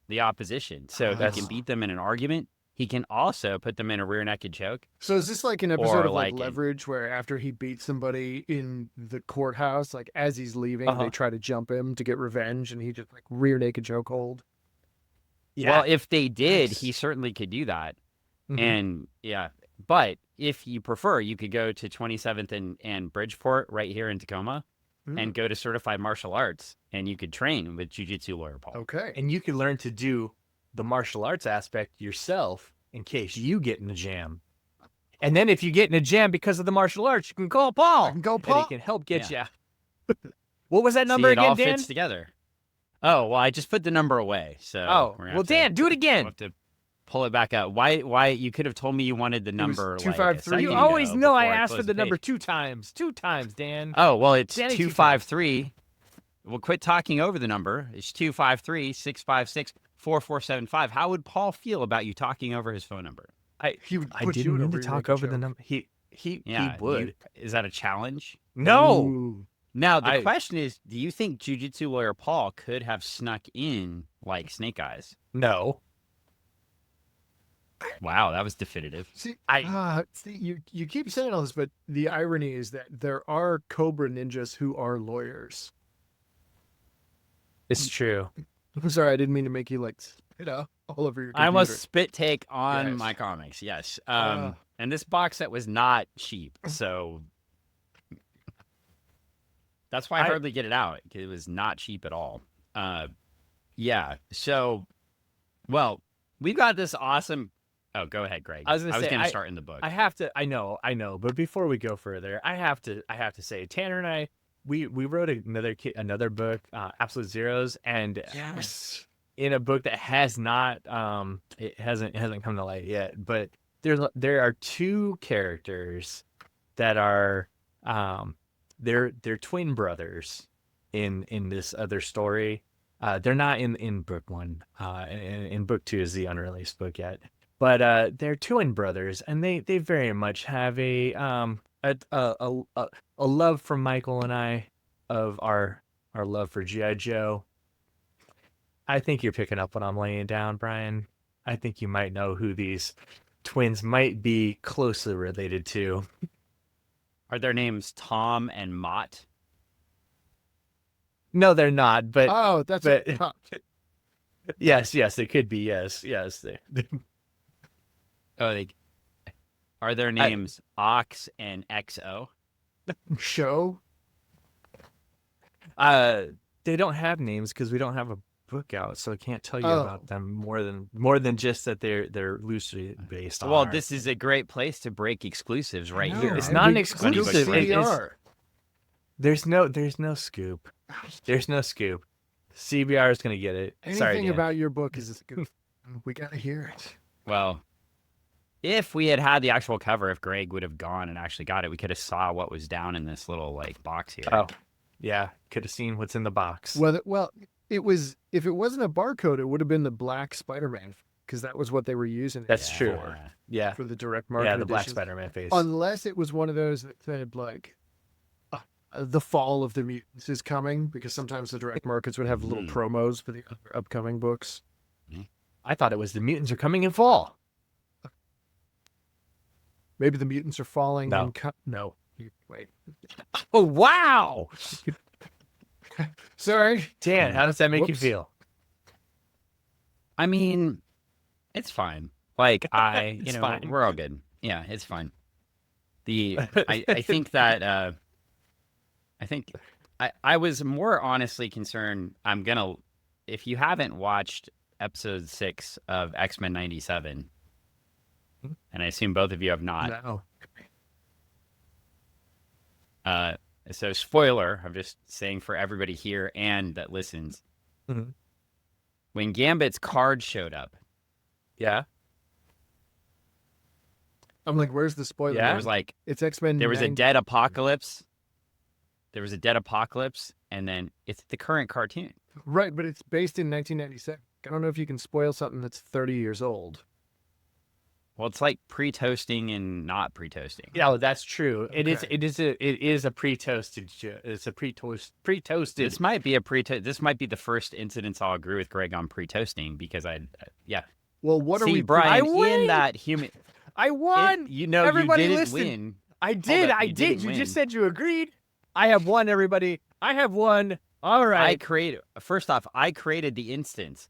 the opposition. So he That's- can beat them in an argument. He can also put them in a rear naked choke. So is this like an episode Or of like like in- Leverage where after he beats somebody in the courthouse, like as he's leaving, Uh-huh. they try to jump him to get revenge and he just like rear naked chokehold? Well, if they did, Nice. he certainly could do that. Mhm. And yeah, but if you prefer, you could go to 27th and Bridgeport right here in Tacoma and go to Certified Martial Arts, and you could train with Jiu-Jitsu lawyer Paul. Okay. And you can learn to do the martial arts aspect yourself in case you get in a jam. And then if you get in a jam because of the martial arts, you can call Paul. I can call And Paul. he can help get you. What was that number See, it all again, Dan? fits together. Oh, well, I just put the number away. So Oh, we're gonna well, have to- Dan, do it we'll again. have to pull it back up. Why? You could have told me you wanted the was number. 253. Like a You second always ago know I before asked for closed the number page. 2 times. 2 times, Dan. Oh, well, it's Danny, 253. We'll quit talking over the number. It's 253-656-4475. How would Paul feel about you talking over his phone number? He would I put you didn't in a mean to rear talk naked over the choke. number. He Yeah, would. Is that a challenge? No. Ooh. Now, the I- question is, do you think Jiu-Jitsu lawyer Paul could have snuck in like Snake Eyes? No. Wow, that was definitive. See, I- you keep saying all this, but the irony is that there are Cobra ninjas who are lawyers. It's true. I'm sorry, I didn't mean to make you like spit out all over your I almost computer. spit take on Yes. my comics, yes. Ah. And this box set was not cheap, so that's why I I- hardly get it out. It was not cheap at all. Yeah. So, well, we've got this awesome. Oh, go ahead, Greg. I was gonna say, gonna start in the book. I have to. I know. But before we go further, I have to say, Tanner and I, we wrote another book, Absolute Zeros, and Yes. in a book that has not, it hasn't come to light yet, but there are 2 characters that are, they're twin brothers in this other story. They're not in book 1. In book 2 is the unreleased book yet. But they're twin brothers, and they very much have a love from Michael and I of our love for G.I. I think you're picking up what I'm laying down, Brian. I think you might know who these twins might be closely related to. Are their names Tom and Mott? No, they're not. But Oh, that's but- a, yes, it could be. Yes. Oh, are their names Ox and XO? show. They don't have names because we don't have a book out, so I can't tell you about them more than just that they're loosely based on. Well, this is a great place to break exclusives right No, here. It's not an we- exclusive. Google CBR. There's no scoop. There's no scoop. CBR is gonna get it. Sorry, Anything Dan. about your book is a scoop. We gotta hear it. Well, if we had the actual cover, if Greg would have gone and actually got it, we could have saw what was down in this little like box here. Oh, yeah. Could have seen what's in the box. Well, it was. If it wasn't a barcode, it would have been the black Spider-Man because that was what they were using. it That's for, true. Yeah. for the direct market. Yeah, the Black editions. Spider-Man face. Unless it was one of those that said like the fall of the mutants is coming, because sometimes the direct markets would have little promos for the other upcoming books. I thought it was the mutants are coming in fall. Maybe the mutants are falling. No. No. Wait. Oh, wow. Sorry. Dan, how does that make you Whoops. feel? I mean, it's fine. Like It's fine. we're all good. Yeah, it's fine. I think that I was more honestly concerned. If you haven't watched episode 6 of X-Men 97, and I assume both of you have not. No. So spoiler, I'm just saying for everybody here and that listens. Mhm. When Gambit's card showed up, Yeah. I'm like, where's the spoiler? Yeah. there was like It's X-Men. there was a 90. dead apocalypse. There was a dead apocalypse, and then it's the current cartoon. Right, but it's based in 1997. I don't know if you can spoil something that's 30 years old. Well, it's like pre-toasting and not pre-toasting. Yeah, well, that's true. Okay. It is a pre-toasted. It's a pre-toasted. This might be This might be the first incident I'll agree with Greg on pre-toasting because yeah. Well, what are See, we? Brian, I win! in that human, I won. Everybody you didn't listen. win. I did. up, I you did. didn't You win. just said you agreed. I have won, everybody. I have won. All right. First off, I created the instance.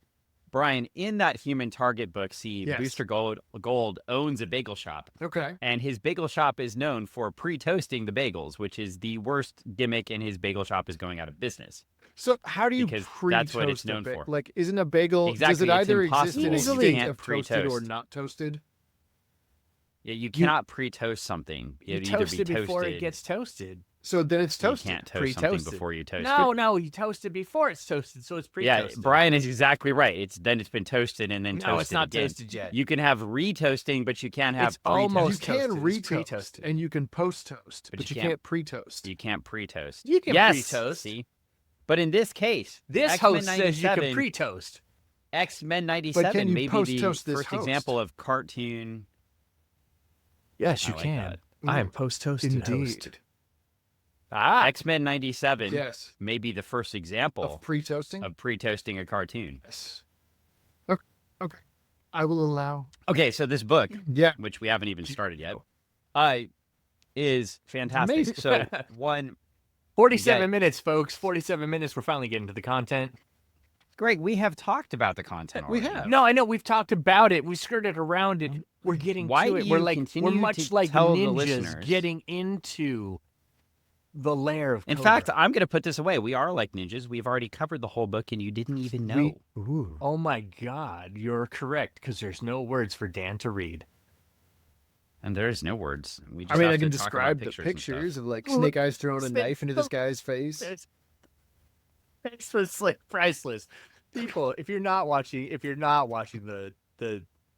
Brian, in that human target book, Yes. Booster Gold owns a bagel shop. Okay. And his bagel shop is known for pre-toasting the bagels, which is the worst gimmick, and his bagel shop is going out of business. So how do you Because pre-toast that's what it's a known bagel? for. Like, isn't a bagel? Exactly, Does it it's either exist in a impossible. state You of can't toasted or pre-toast. not toasted? Yeah, you cannot pre-toast something. you It'd either toast be it before toasted. it gets toasted. So then it's toasted. You can't toast something Pre-toasted. before you toast No, it. no, you toast it before it's toasted, so it's Yeah, pre-toasted. Brian is exactly right. It's been toasted and then toasted. No, it's not again. toasted yet. You can have re-toasting, but you can't have It's pre-toast. almost You can toasted. It's re-toast pre-toasted. and you can post-toast, but you can't pre-toast. You can't pre-toast. You can yes, pre-toast. See, but in this case, This X-Men host says you 97 can pre-toast. X-Men But 97 can you may be the post-toast this first host? example of cartoon. Yes, you can. I am post-toasted host. Indeed. Ah, X-Men 97 Yes. may be the first example Of pre-toasting. of pre-toasting a cartoon. Yes. Okay. Okay. I will allow. Okay, so this book, Yeah. which we haven't even started yet, is fantastic. Amazing. So one, 47 Yeah. minutes, folks. 47 minutes. We're finally getting to the content. Greg, we have talked about the content. We already. have. No, I know we've talked about it. We skirted around it. We're getting Why to do it. you We're like continue we're much to like tell the ninjas listeners? getting into the lair of. In Cobra. fact, I'm going to put this away. We are like ninjas. We've already covered the whole book, and you didn't even know. Ooh. oh my God, you're correct because there's no words for Dan to read. And there's no words. We just I mean, have I to can talk about describe the and stuff. pictures of like Well, Snake Eyes throwing a Snake- knife into this guy's face. It's like priceless. People, if you're not watching the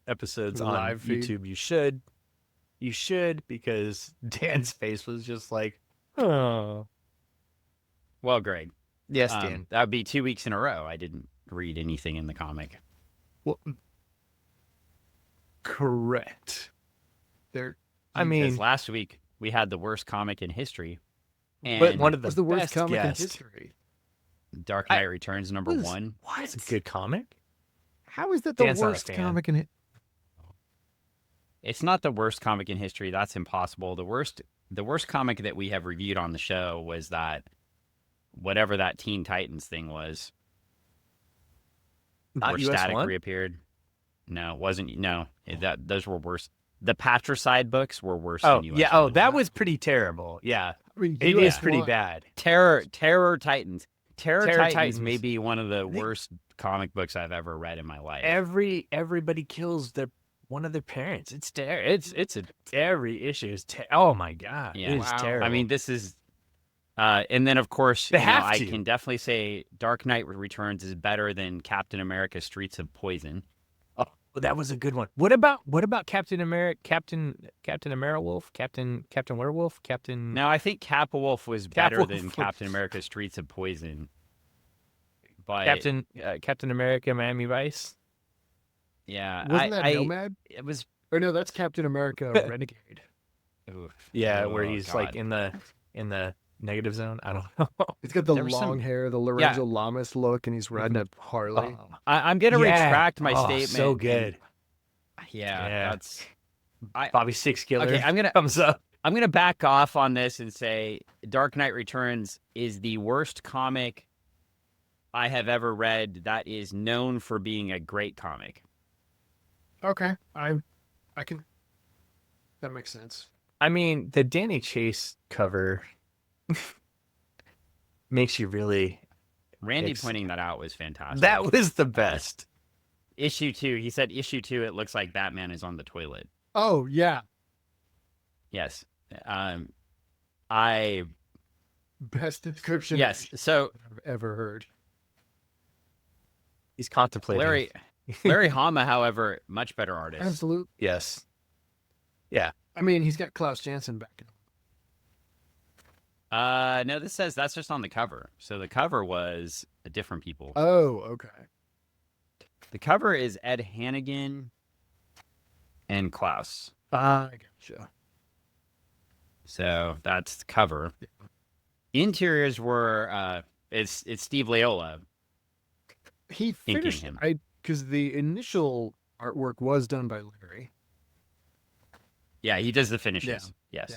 episodes The on live feed. YouTube, you should because Dan's face was just like, oh. Well, Greg, Yes, Dan. that would be 2 weeks in a row. I didn't read anything in the comic. Well, correct. There. I Because mean, last week we had the worst comic in history, and but one of the was the worst best comic guests. in history. Dark Knight Returns number was- 1. It's a good comic. How is that the Dan's not a worst fan. comic in it? It's not the worst comic in history. That's impossible. The worst comic that we have reviewed on the show was that whatever that Teen Titans thing was, Not where US Static one? reappeared. No, it wasn't. No, those were worse. The Patricide books were worse Oh than US yeah. Oh, one. that was pretty terrible. Yeah, I mean, it US is pretty one. bad. Terror Titans. Terror Titans Titans. may be one of the They- worst comic books I've ever read in my life. Everybody kills one of their parents. It's every issue is oh my God. Yeah. It is Wow. terrible. I mean, this is, and then of course, They you know, have I to. can definitely say Dark Knight Returns is better than Captain America: Streets of Poison. oh, that was a good one. What about Captain America? Captain Ameriwolf? Captain Werewolf? Captain? Now, I think Capwolf was better Capwolf than was- Captain America: Streets of Poison. But Captain America Miami Vice. yeah, Wasn't that Nomad? It was. Or no, that's Captain America Renegade. Oof. Yeah, Oh, where he's like God. in the Negative Zone. I don't know. He's got the There was long some- hair, the Lorenzo Lamas look, and he's riding a Harley. I'm gonna retract my Oh, statement. So and- good. yeah, that's. Bobby Six Killer. Okay, thumbs up. I'm gonna back off on this and say Dark Knight Returns is the worst comic I have ever read that is known for being a great comic. Okay, I can. That makes sense. I mean, the Danny Chase cover makes you really. Randy pointing that out was fantastic. That was the best. Issue 2. He said issue 2. It looks like Batman is on the toilet. Oh yeah, Yes. I best description. yes. So I've ever heard. He's contemplating. Larry Hama, however, much better artist. Absolutely. Yes. I mean, he's got Klaus Janson back. No, this says that's just on the cover. So the cover was different people. Oh, okay. The cover is Ed Hannigan and Klaus. I gotcha. So that's the cover. Interiors were it's Steve Leialoha. He finished him. because the initial artwork was done by Larry. Yeah, he does the finishes. Yeah. Yes. Yeah.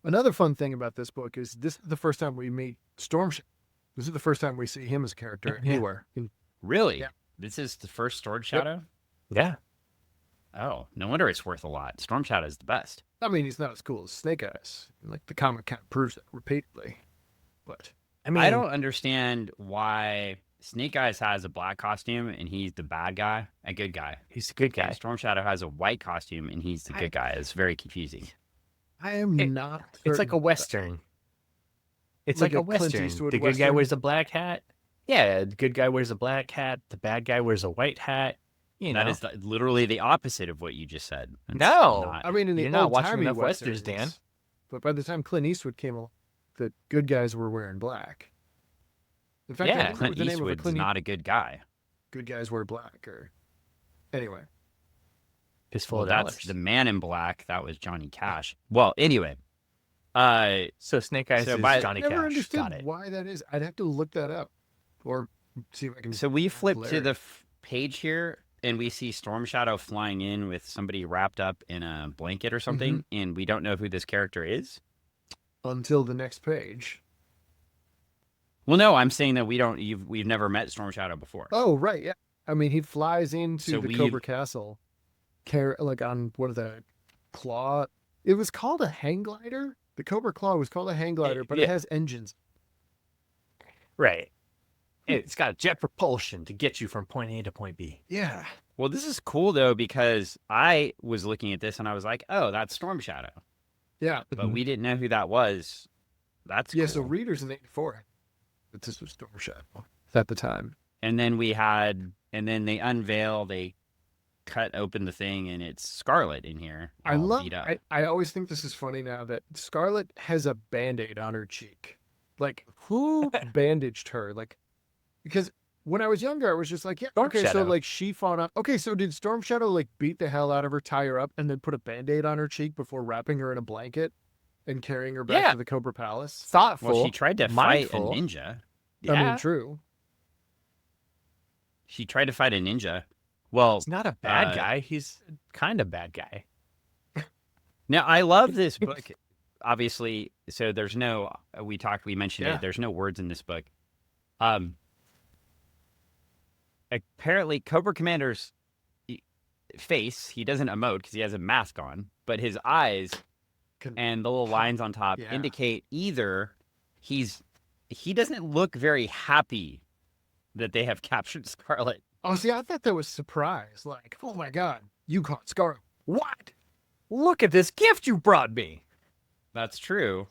Another fun thing about this book is this is the first time we meet Storm Shadow. This is the first time we see him as a character Yeah. anywhere. Really? Yeah. This is the first Storm Shadow? Yeah. Oh, no wonder it's worth a lot. Storm Shadow is the best. I mean, he's not as cool as Snake Eyes. Like the comic kind of proves that repeatedly. But I mean, I don't understand why Snake Eyes has a black costume and he's the bad guy, a good guy. he's a good guy. And Storm Shadow has a white costume and he's the good guy. It's very confusing. I am It- not. It's like a certain- Western. It's Like like, a a Clint Western. Eastwood The good guy Western? wears a black hat. Yeah, the good guy wears a black hat. The bad guy wears a white hat. You know. That is literally the opposite of what you just said. It's No. not. I mean, in the You're not watching old-timey enough Westerns, Dan. Westerns, but by the time Clint Eastwood came along, the good guys were wearing black. In fact, I Yeah, think it Clint was the name of a Eastwood's Clint not a good guy. good guys wear black. Or anyway, Fistful Well, of that's dollars. the Man in Black. That was Johnny Cash. Well, anyway, So Snake Eyes So is by- Johnny never Cash. understood Got it. why that is. I'd have to look that up, or see if I can. so we flip to Larry. the page here, and we see Storm Shadow flying in with somebody wrapped up in a blanket or something, and we don't know who this character is. Until the next page. Well, no, I'm saying that we've never met Storm Shadow before. Oh right, yeah. I mean, he flies into So the we- Cobra Castle, like on what are the claw? It was called a hang glider. The Cobra Claw was called a hang glider, but it yeah. has engines. Right. It's got jet propulsion to get you from point A to point B. Yeah. Well, this is cool though because I was looking at this and I was like, "Oh, that's Storm Shadow," Yeah. but we didn't know who that was. That's Yeah, cool. so readers in '84, but this was Storm Shadow at the time. And then they unveil, they cut open the thing, and it's Scarlet in here. I all love. beat up. I always think this is funny now that Scarlet has a Band-Aid on her cheek. Like who bandaged her? Like because when I was younger, I was just like, yeah, Storm okay, so Shadow. like she fought up. Okay, so did Storm Shadow like beat the hell out of her, tie her up, and then put a Band-Aid on her cheek before wrapping her in a blanket and carrying her back Yeah. to the Cobra Palace? Thoughtful. Well, she tried to mindful. fight a ninja. Yeah. I mean, true. She tried to fight a ninja. Well, He's not a bad Uh, guy. He's kind of bad guy. now I love this book. Obviously, so there's no. We mentioned Yeah. it. There's no words in this book. Apparently, Cobra Commander's face. He doesn't emote because he has a mask on, but his eyes and the little lines on top Yeah. indicate either he doesn't look very happy that they have captured Scarlet. Oh, see, I thought that was surprise. Like, oh my God, you caught Scarlet. What? Look at this gift you brought me. That's true.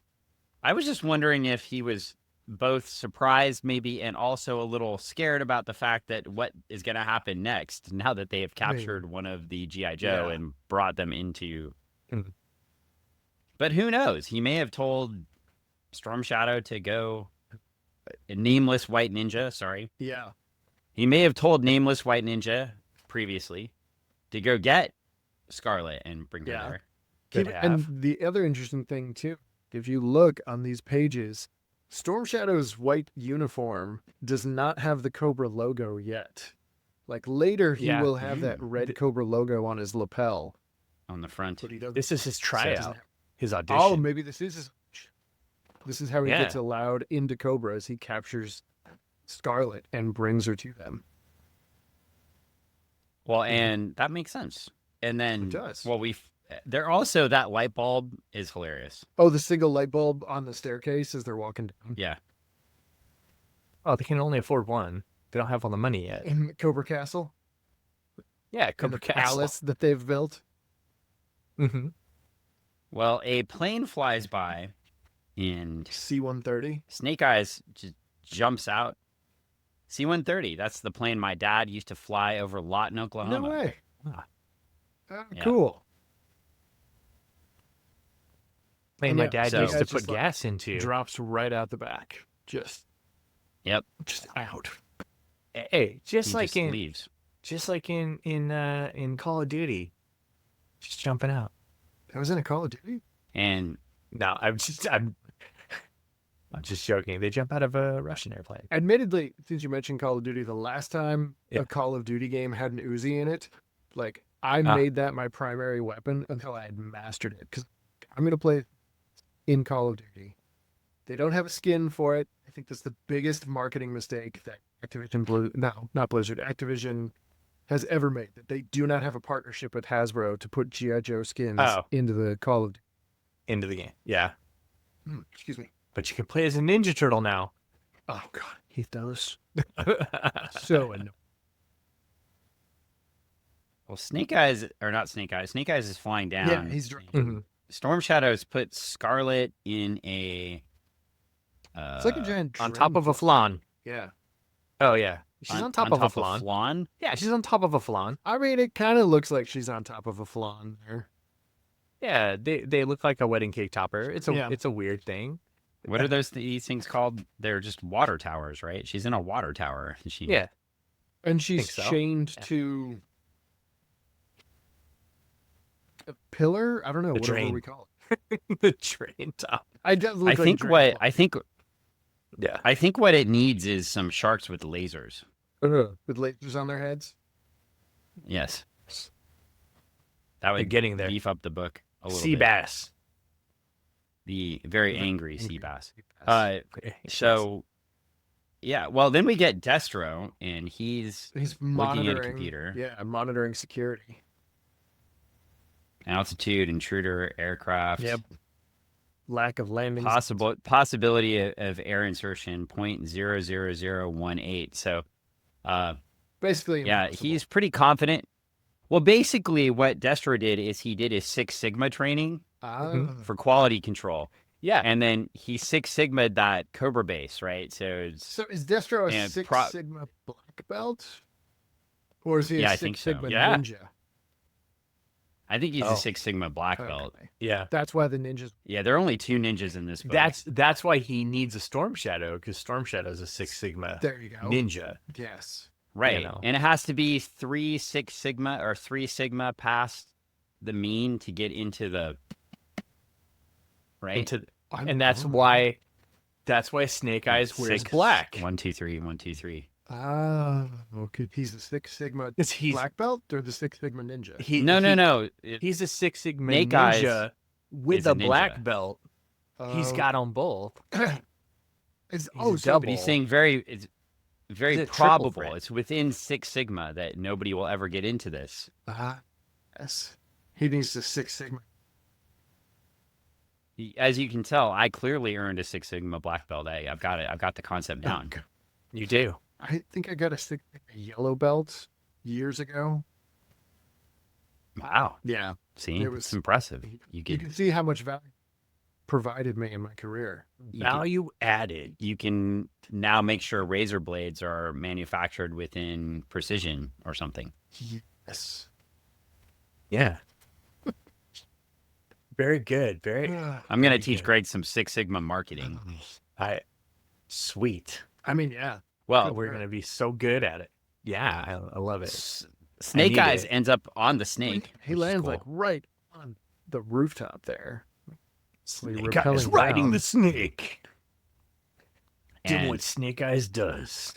I was just wondering if he was both surprised maybe and also a little scared about the fact that what is going to happen next now that they have captured one of the G.I. Joe Yeah. and brought them into. Mhm. But who knows? He may have told Storm Shadow to go. Nameless White Ninja, sorry. Yeah. He may have told Nameless White Ninja previously to go get Scarlet and bring her Yeah. there. Could Keep- have. and the other interesting thing too if you look on these pages, Storm Shadow's white uniform does not have the Cobra logo yet. Like later, he Yeah. will have that red Cobra logo on his lapel. On the front. But he doesn't. This is his so it doesn't tryout, have- his audition. Oh, maybe this is his. This is how he Yeah. gets allowed into Cobra as he captures Scarlet and brings her to them. Well, and that makes sense. And then, It does. well, they're also, that light bulb is hilarious. Oh, the single light bulb on the staircase as they're walking down. Yeah. Oh, they can only afford one. They don't have all the money yet. In Cobra Castle. Yeah, In Cobra the Castle. palace that they've built. Mm-hmm. Well, a plane flies by and C-130. Snake Eyes just jumps out. C-130, that's the plane my dad used to fly over Lawton, Oklahoma. No way. Ah. Yeah. Cool. Plane And my yeah, dad so- used to It's put just like gas into. Drops right out the back. Just out. Hey, just He like just in leaves. in Call of Duty, just jumping out. That was in a Call of Duty? And No, I'm just joking. They jump out of a Russian airplane. Admittedly, since you mentioned Call of Duty, the last time Yeah. a Call of Duty game had an Uzi in it, like I made that my primary weapon until I had mastered it. Because I'm going to play in Call of Duty. They don't have a skin for it. I think that's the biggest marketing mistake that Activision has ever made. That they do not have a partnership with Hasbro to put G.I. Joe skins into the Call of Duty. Into the game. Yeah. Excuse me. But you can play as a Ninja Turtle now. Oh, God. Heath Dallas. So annoying. well, Snake Eyes, or not Snake Eyes, Snake Eyes is flying down. Yeah, he's Mhm. Storm Shadows put Scarlet in a. It's like a giant On top of a dream. flan. Yeah. Oh, yeah. She's on top of a flan. flan. Yeah, she's on top of a flan. I mean, it kind of looks like she's on top of a flan there. Yeah, they look like a wedding cake topper. It's a weird thing. What are these things called? They're just water towers, right? She's in a water tower. Yeah. And she's Think so. chained Yeah. to a pillar? I don't know, whatever drain. we call The train top. it. It does look I like a think drain what plug. Yeah. I think what it needs is some sharks with lasers. With lasers on their heads. Yes, that They're would getting there. beef up the book a little Sea bit. bass. The very angry sea Angry bass. sea bass. So, yeah. Well, then we get Destro, and he's He's looking monitoring at a computer. Yeah, monitoring security. Altitude, intruder, aircraft. Yep. Lack of landing. Possibility of air insertion 0.00018. So, Basically, yeah, impossible. he's pretty confident. Well, basically, what Destro did is he did his Six Sigma training for quality control, Yeah. and then he Six Sigma'd that Cobra base, right? So, So is Destro a and Six pro- Sigma black belt? Or is he Yeah, a I Six think so. Sigma Yeah. ninja? I think he's Oh. a Six Sigma black belt. Okay. Yeah. That's why the ninjas. Yeah, there are only 2 ninjas in this book. That's why he needs a Storm Shadow, because Storm Shadow's a Six Sigma There you go. ninja. Yes. right, know. and it has to be 3 Six Sigma or 3 Sigma past the mean to get into the right. And that's why Snake Eyes wears Six- black. 1, 2, 3, 1, 2, 3. Okay. He's the Six Sigma He's black belt or the Six Sigma ninja? No. He's a Six Sigma Snake Eyes ninja with is a a ninja. black belt. He's Oh. got on both. It's, a so double. But he's saying it's very He's a triple probable. threat. It's within Six Sigma that nobody will ever get into this. yes. He needs the Six Sigma. As you can tell, I clearly earned a Six Sigma black belt. I've got it. I've got the concept down. You do. I think I got a Six Sigma yellow belt years ago. Wow. Yeah. See, It was- it's impressive. You You can can see how much value provided me in my career. Value added. you can now make sure razor blades are manufactured within precision or something. Yes. Yeah. Very good. Very. I'm going to teach Greg some Six Sigma marketing. Sweet. I mean, yeah. Well, We're gonna be so good at it. Yeah, I love it. Snake need Eyes it. ends up on the snake. He which is lands cool. like right on the rooftop there. Snake Eyes riding the snake. Doing what Snake Eyes does.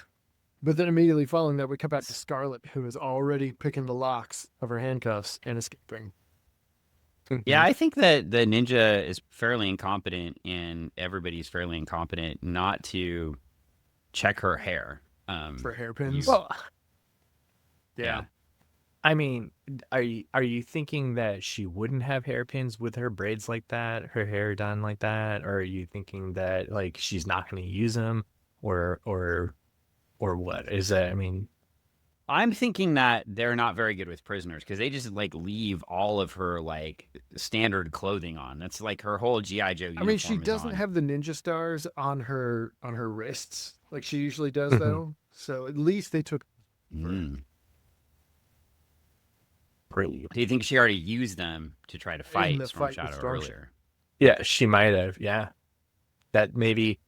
But then immediately following that, we come back to Scarlet, who is already picking the locks of her handcuffs and escaping. Yeah, I think that the ninja is fairly incompetent, and everybody's fairly incompetent not to check her hair. For hairpins. Well, yeah. I mean, are you thinking that she wouldn't have hairpins with her braids like that, her hair done like that, or are you thinking that like she's not going to use them, or what is that? I mean, I'm thinking that they're not very good with prisoners because they just like leave all of her like standard clothing on. That's like her whole GI Joe. I mean, she uniform is doesn't on. have the ninja stars on her wrists like she usually does, though. So at least they took. Mm. brilliant. Do you think she already used them to try to fight the Storm fight with Shadow Storm earlier? Yeah, she might have. Yeah, that maybe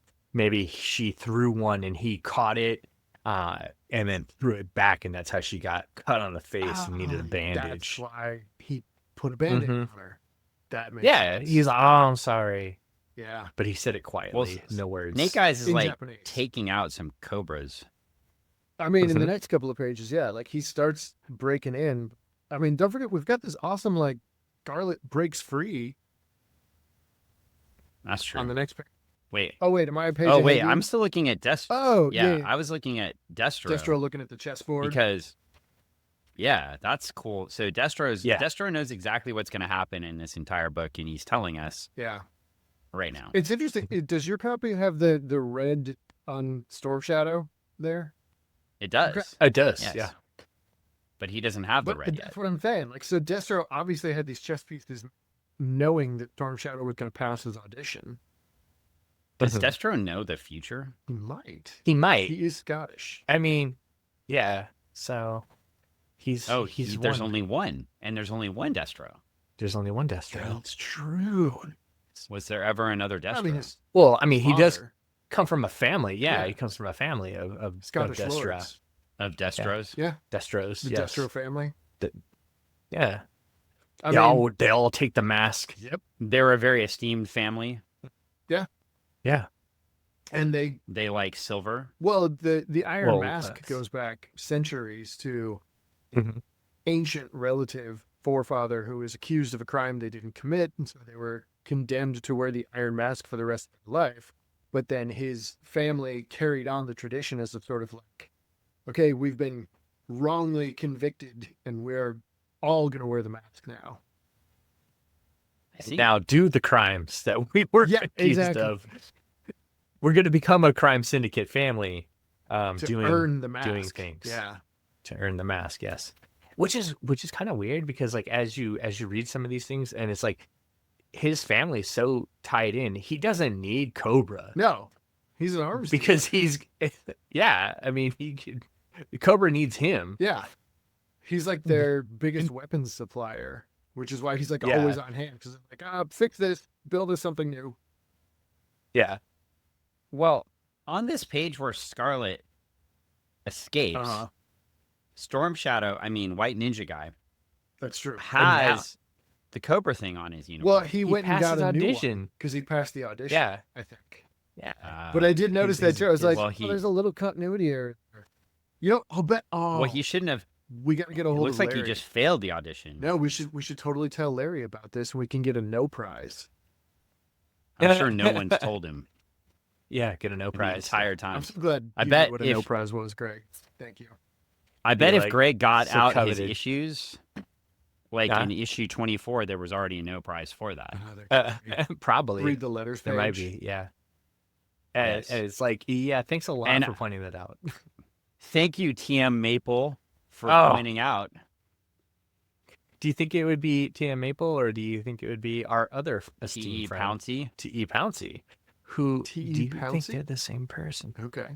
she threw one and he caught it, and then threw it back, and that's how she got cut on the face and needed a bandage. That's why he put a bandage on her. That makes sense. He's like, "Oh, I'm sorry," Yeah. but he said it quietly, no words. Snake Eyes is In like Japanese. taking out some cobras. I mean, in the next couple of pages, yeah, like he starts breaking in. I mean, don't forget, we've got this awesome, like, Scarlet breaks free That's true. on the next page. Wait. Oh, wait, am I a page Oh, ahead wait. of you? I'm still looking at Destro. Oh, yeah, yeah. I was looking at Destro. Destro looking at the chessboard. Because, yeah, that's cool. So Destro knows exactly what's going to happen in this entire book, and he's telling us Yeah. right now. It's interesting. Does your copy have the red on Storm Shadow there? It does. It does, Yes. yeah. But he doesn't have the But red that's yet. what I'm saying. Like, so Destro obviously had these chess pieces knowing that Storm Shadow was going to pass his audition. Does Destro know the future? He might. He might. He is Scottish. I mean, yeah. So he's there's one. only one, and there's only one Destro. There's only one Destro. That's true. Was there ever another Destro? I mean, his Well, I mean, he does father, come from a family. Yeah, Yeah. he comes from a family of Scottish Destro. lords. of Destros? Yeah, Destros. the yes. Destro family. Yeah. I They all take the mask. Yep. They were a very esteemed family. Yeah. And they, They like silver. well, the Iron Well, Mask that's- goes back centuries to Mhm. ancient relative forefather who was accused of a crime they didn't commit, and so they were condemned to wear the Iron Mask for the rest of their life. But then his family carried on the tradition as a sort of like, okay, we've been wrongly convicted, and we're all going to wear the mask now. I see. Now do the crimes that we were Yeah, accused exactly. of. We're going to become a crime syndicate family, To doing earn the mask. doing things. Yeah. To earn the mask. Yes, which is kind of weird because like as you read some of these things and it's like his family's so tied in, he doesn't need Cobra No, he's an arms dealer. because he's yeah. I mean, Cobra needs him. Yeah. He's like their biggest weapons supplier, which is why he's like Yeah. always on hand. Because like, fix this, build us something new. Yeah. Well, on this page where Scarlet escapes, Uh-huh. Storm Shadow, White Ninja guy, That's true. has the Cobra thing on his uniform. Well, he went and passed got a his new audition. one because he passed the audition. Yeah. I think. Yeah. But I did notice that too. I was like, well, there's a little continuity error. You know, I'll bet. Oh, well, he shouldn't have. we got to get a It hold looks of like Larry. he just failed the audition. No, we should totally tell Larry about this, and we can get a no prize. I'm sure no one's told him Yeah. Get a no the prize. entire time. I'm so glad. I you bet knew what a no if- prize was, Greg. Thank you. I bet if like, Greg got so out coveted. his issues, like Huh? in issue 24, there was already a no prize for that. Probably. Read the letters page. There might be. Yeah. And Yes. it's like, yeah, thanks a lot And- for pointing that out. Thank you, TM Maple, for Oh. pointing out. Do you think it would be TM Maple or do you think it would be our other T.E. esteemed friend, Pouncey. T.E. Pouncey, who T.E. do you think Pouncey? they're the same person? Okay.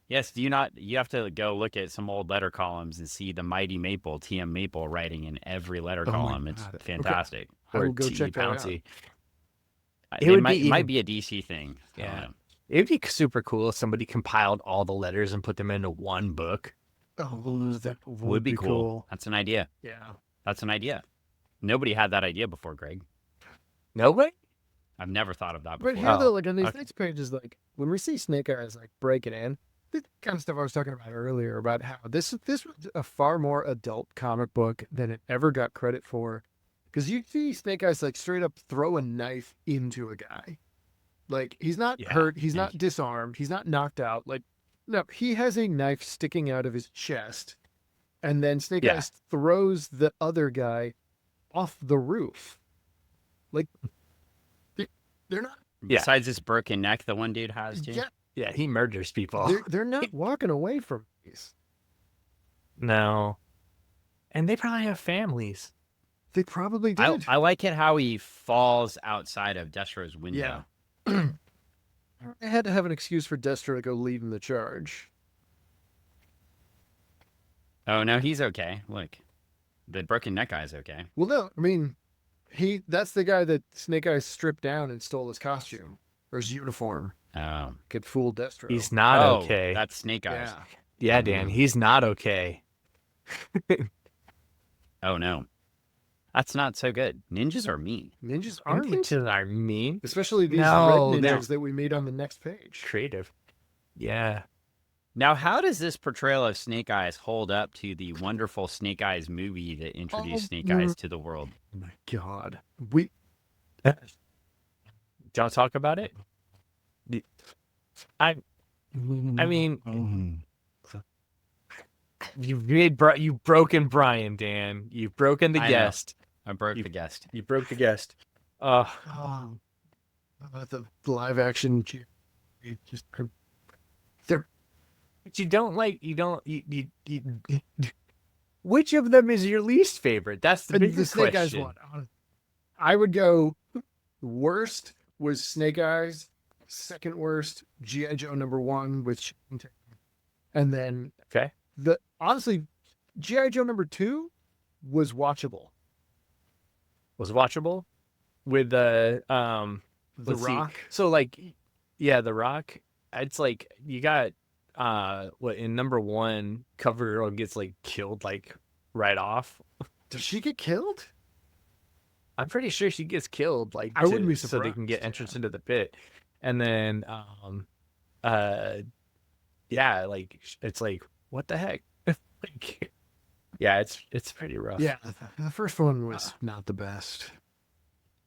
Yes, do you not? You have to go look at some old letter columns and see the mighty Maple, TM Maple, writing in every letter Oh my column. It's God. Okay. fantastic. I will Or go T.E. check that out. Pouncey. It, would might, be might even- be a DC thing. I don't Yeah. know. It'd be super cool if somebody compiled all the letters and put them into one book. Oh, that Would be cool. That's an idea. Yeah. That's an idea. Nobody had that idea before, Greg. No way? I've never thought of that But before. here, though, like on these okay. next pages, like when we see Snake Eyes like breaking in, this kind of stuff I was talking about earlier about how this was a far more adult comic book than it ever got credit for, because you see Snake Eyes like straight up throw a knife into a guy, like he's not Yeah. hurt, he's not disarmed, he's not knocked out, like no, he has a knife sticking out of his chest, and then Snake Yeah. Eyes throws the other guy off the roof, like they're not. Yeah. Besides this broken neck, the one dude has too. Yeah, he murders people. They're not walking away from these. No. And they probably have families. They probably did. I like it how he falls outside of Destro's window. Yeah. I had to have an excuse for Destro to go leading the charge. Oh no, he's okay. Look, the broken neck guy's okay. Well, no, I mean, that's the guy that Snake Eyes stripped down and stole his costume or his uniform. Oh, Could fool Destro. He's not oh, okay. That's Snake Eyes. Yeah. Yeah, Dan, he's not okay. Oh no, that's not so good. Ninjas are mean. Ninjas aren't. Ninjas are mean. Especially these No, red they're- ninjas that we meet on the next page. Creative. Yeah. Now, how does this portrayal of Snake Eyes hold up to the wonderful Snake Eyes movie that introduced Snake Eyes to the world? Oh my God. Don't talk about it. I mean, you've broken Brian, Dan. You've broken the I know. guest. I broke the guest. You broke the guest. About the live action. Just But you don't like. You. Which of them is your least favorite? That's the bigger Snake Eyes question. one. I would go. Worst was Snake Eyes. Second worst, G.I. Joe #1 with Shane Tatum. And then Okay. honestly, G.I. Joe #2 was watchable. Was watchable with The let's see. Rock. So like, yeah, The Rock. It's like you got what in #1, Cover Girl gets like killed like right off. Does she get killed? I'm pretty sure she gets killed like I wouldn't be so they can get surprised, entrance into the pit. And then yeah, like it's like what the heck? Like, yeah, it's pretty rough. Yeah, the first one was not the best.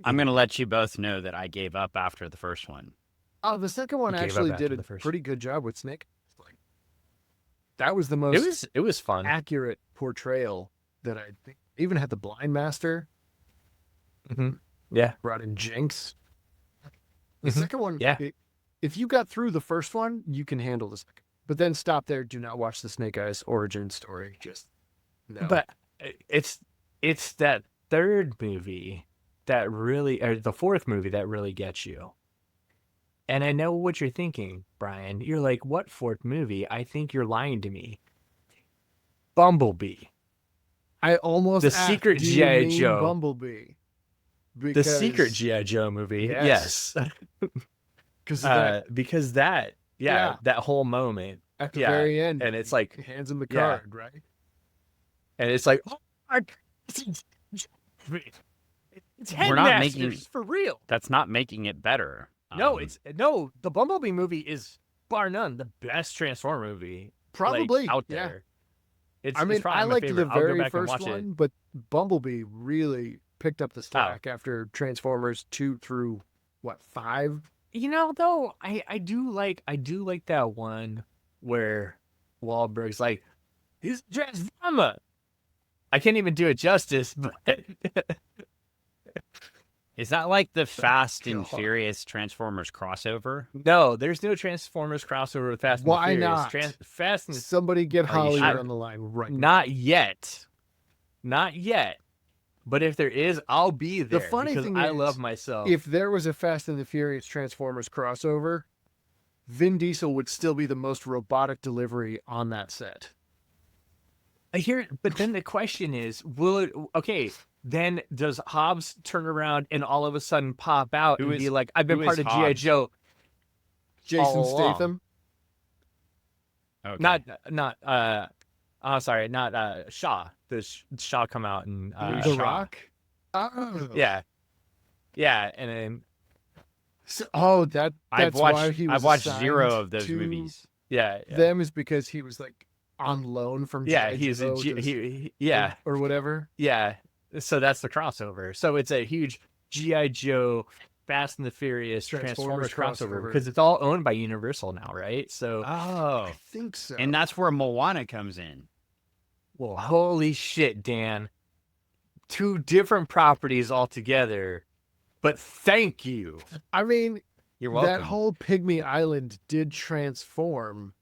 I'm gonna let you both know that I gave up after the first one. Oh, the second one You gave up actually after did the a first. pretty good job with Snake. Like, that was the most It was fun. accurate portrayal that I think. Even had the Blind Master, Yeah. brought in Jinx. The Mhm. second one, Yeah. If you got through the first one, you can handle the second. But then stop there. Do not watch the Snake Eyes origin story. Just no. But it's that third movie that really, or the fourth movie that really gets you. And I know what you're thinking, Brian. You're like, what fourth movie? I think you're lying to me. Bumblebee. I almost The asked, secret do you G.I. mean Joe. Bumblebee. The secret G.I. Joe movie. Yes. Yes. Because Because that, Yeah. that whole moment. at the yeah, very end, and it's like, he hands him the yeah. card, right? and it's like, oh, it's We're not Headmasters, making- for real. That's not making it better. No, the Bumblebee movie is bar none the best Transformer movie Probably out yeah. there. It's, I mean, it's probably I my liked favorite. the I'll go very back and first watch one, it. but Bumblebee really picked up the slack after Transformers 2 through 5. You know, though, I do like that one where Wahlberg's like, he's a Transformer. I can't even do it justice, but Is that like the Fast and God. Furious Transformers crossover? no, there's no Transformers crossover with Fast and Why Furious. not? Fast and Somebody get Are you Hollywood sure? on the line right now. Not yet. Not yet. But if there is, I'll be there. funny because thing I is, love myself. If there was a Fast and the Furious Transformers crossover, Vin Diesel would still be the most robotic delivery on that set. I hear it, but then the question is, will it? Okay, then does Hobbs turn around and all of a sudden pop out Who and is- be like, "I've been who part is of GI Hobbs? Joe"? Jason All along. Statham. Okay. Sorry, not Shaw. Does Shaw come out and The Shaw. Rock. Oh. yeah, and then That's I've why watched he was I've watched assigned 0 of those to movies. Yeah. them is because he was like on loan from Yeah, G.I. he's a Joe to yeah. or whatever. Yeah. So that's the crossover. So it's a huge G.I. Joe, Fast and the Furious, Transformers crossover because it's all owned by Universal now, right? So, Oh, I think so. and that's where Moana comes in. well, holy shit, Dan. 2 different properties altogether, but thank you. I mean, You're welcome. that whole Pygmy Island did transform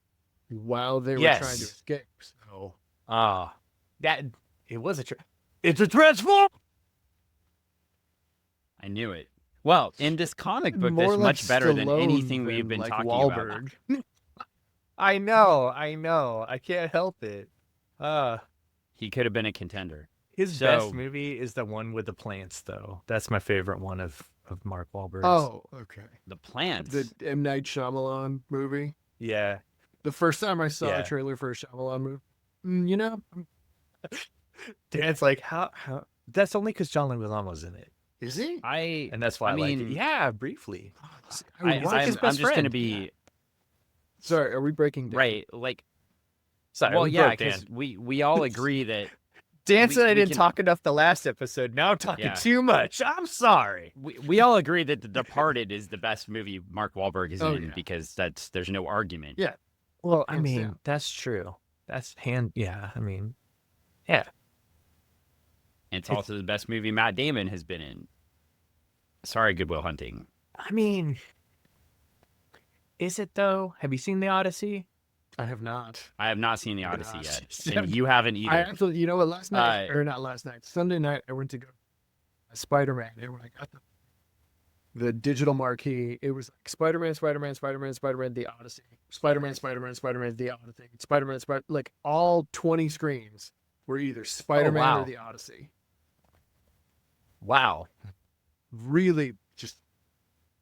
while they were trying to Yes. escape. So It was it's a transform. I knew it. Well, in this comic book, More that's like much better than Stallone anything we've than been like talking Wahlberg. about. I know. I can't help it. He could have been a contender. His So- best movie is the one with the plants, though. That's my favorite one of Mark Wahlberg's. Oh, okay. The plants. The M. Night Shyamalan movie. Yeah. The first time I saw Yeah. a trailer for a Shyamalan movie, you know, Dan's like, how? That's only because John Leguizamo in it, is he? and that's why I like it. mean, Yeah, briefly. I'm like his best just going to friend. be Sorry, are we breaking down? right. Like, Sorry, well, we yeah, broke Dan. because we all agree that Dan we- said I we didn't can- talk enough the last episode. Now I'm talking Yeah. too much. I'm sorry. we all agree that The Departed is the best movie Mark Wahlberg is Oh, in yeah. because there's no argument. Yeah. Well, I Hands mean, down. that's true. Yeah, I mean, yeah. And it's also the best movie Matt Damon has been in. Sorry, Good Will Hunting. I mean, is it though? Have you seen The Odyssey? I have not. I have not seen The I've Odyssey not. yet, and you haven't either. I actually, you know what? Last night, Uh, or not last night, Sunday night, I went to go Spider-Man, and when I got the digital marquee, it was like Spider-Man, Spider-Man, Spider-Man, Spider-Man, The Odyssey, Spider-Man, Spider-Man, Spider-Man, The Odyssey, Spider-Man, like all 20 screens were either Spider-Man wow. or The Odyssey. Wow. Really, just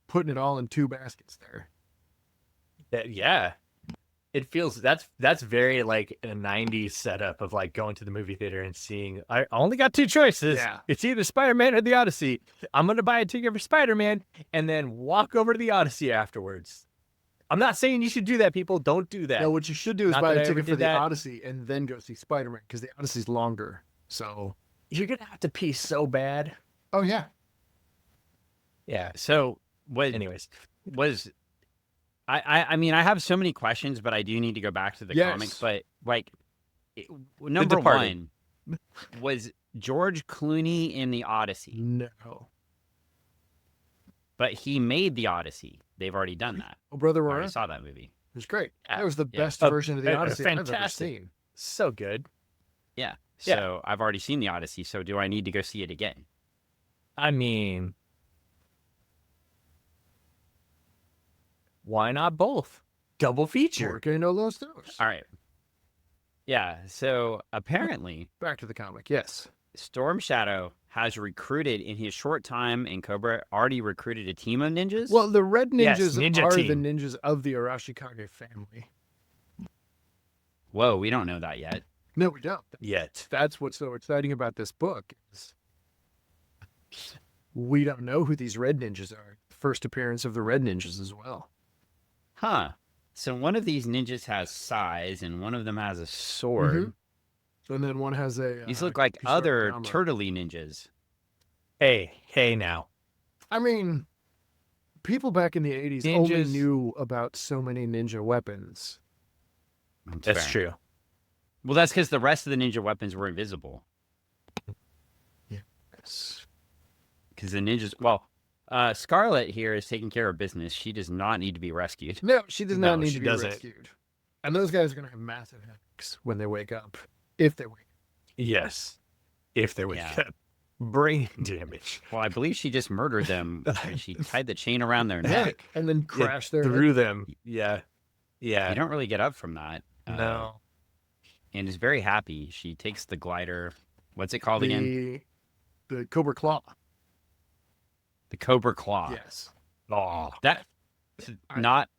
putting it all in 2 baskets there. Yeah. It feels that's very like a 90s setup of like going to the movie theater and seeing I only got 2 choices. Yeah. It's either Spider-Man or The Odyssey. I'm going to buy a ticket for Spider-Man and then walk over to The Odyssey afterwards. I'm not saying you should do that, people. Don't do that. No, what you should do is Not buy that a I ever ticket for did The that. Odyssey and then go see Spider-Man because The Odyssey's longer. So, You're going to have to pee so bad. oh yeah, Yeah. So what? Anyways. Was I mean, I have so many questions, but I do need to go back to the Yes. comics. But like, number Departed. one was George Clooney in the Odyssey, no. but he made the Odyssey. They've already done that. Oh, Brother I Aurora, already saw that movie. it was great. Yeah. That was the Yeah. best version of the Odyssey I've ever fantastic. seen. So good. Yeah. Yeah. So I've already seen the Odyssey. So do I need to go see it again? I mean, why not both? Double feature. Porque no los dos. All right. Yeah. So apparently, Back to the comic. Yes. Storm Shadow has recruited in his short time in Cobra already recruited a team of ninjas. Well, the red Yes, ninjas ninja are team. the ninjas of the Arashikage family. Whoa, we don't know that yet. No, we don't. Yet. That's what's so exciting about this book is we don't know who these red ninjas are. First appearance of the red ninjas as well. Huh. So one of these ninjas has sais and one of them has a sword. And then one has a. These look like piece of other armor. turtley ninjas. Hey now. I mean, people back in the 80s only Ninjas- knew about so many ninja weapons. That's fair. true. Well, that's because the rest of the ninja weapons were invisible. Yes. Because the ninjas, well, Scarlet here is taking care of business. She does not need to be rescued. No, she does not No, need she to be doesn't. rescued. And those guys are going to have massive headaches when they wake up. If they wake Yes. If there was Yeah. brain damage. Well, I believe she just murdered them. when she tied the chain around their up. neck. And then crash their through them. Yeah. Yeah. You don't really get up from that. No. And is very happy. She takes the glider. What's it called again? The Cobra Claw. The Cobra Claw. Yes. Oh. That not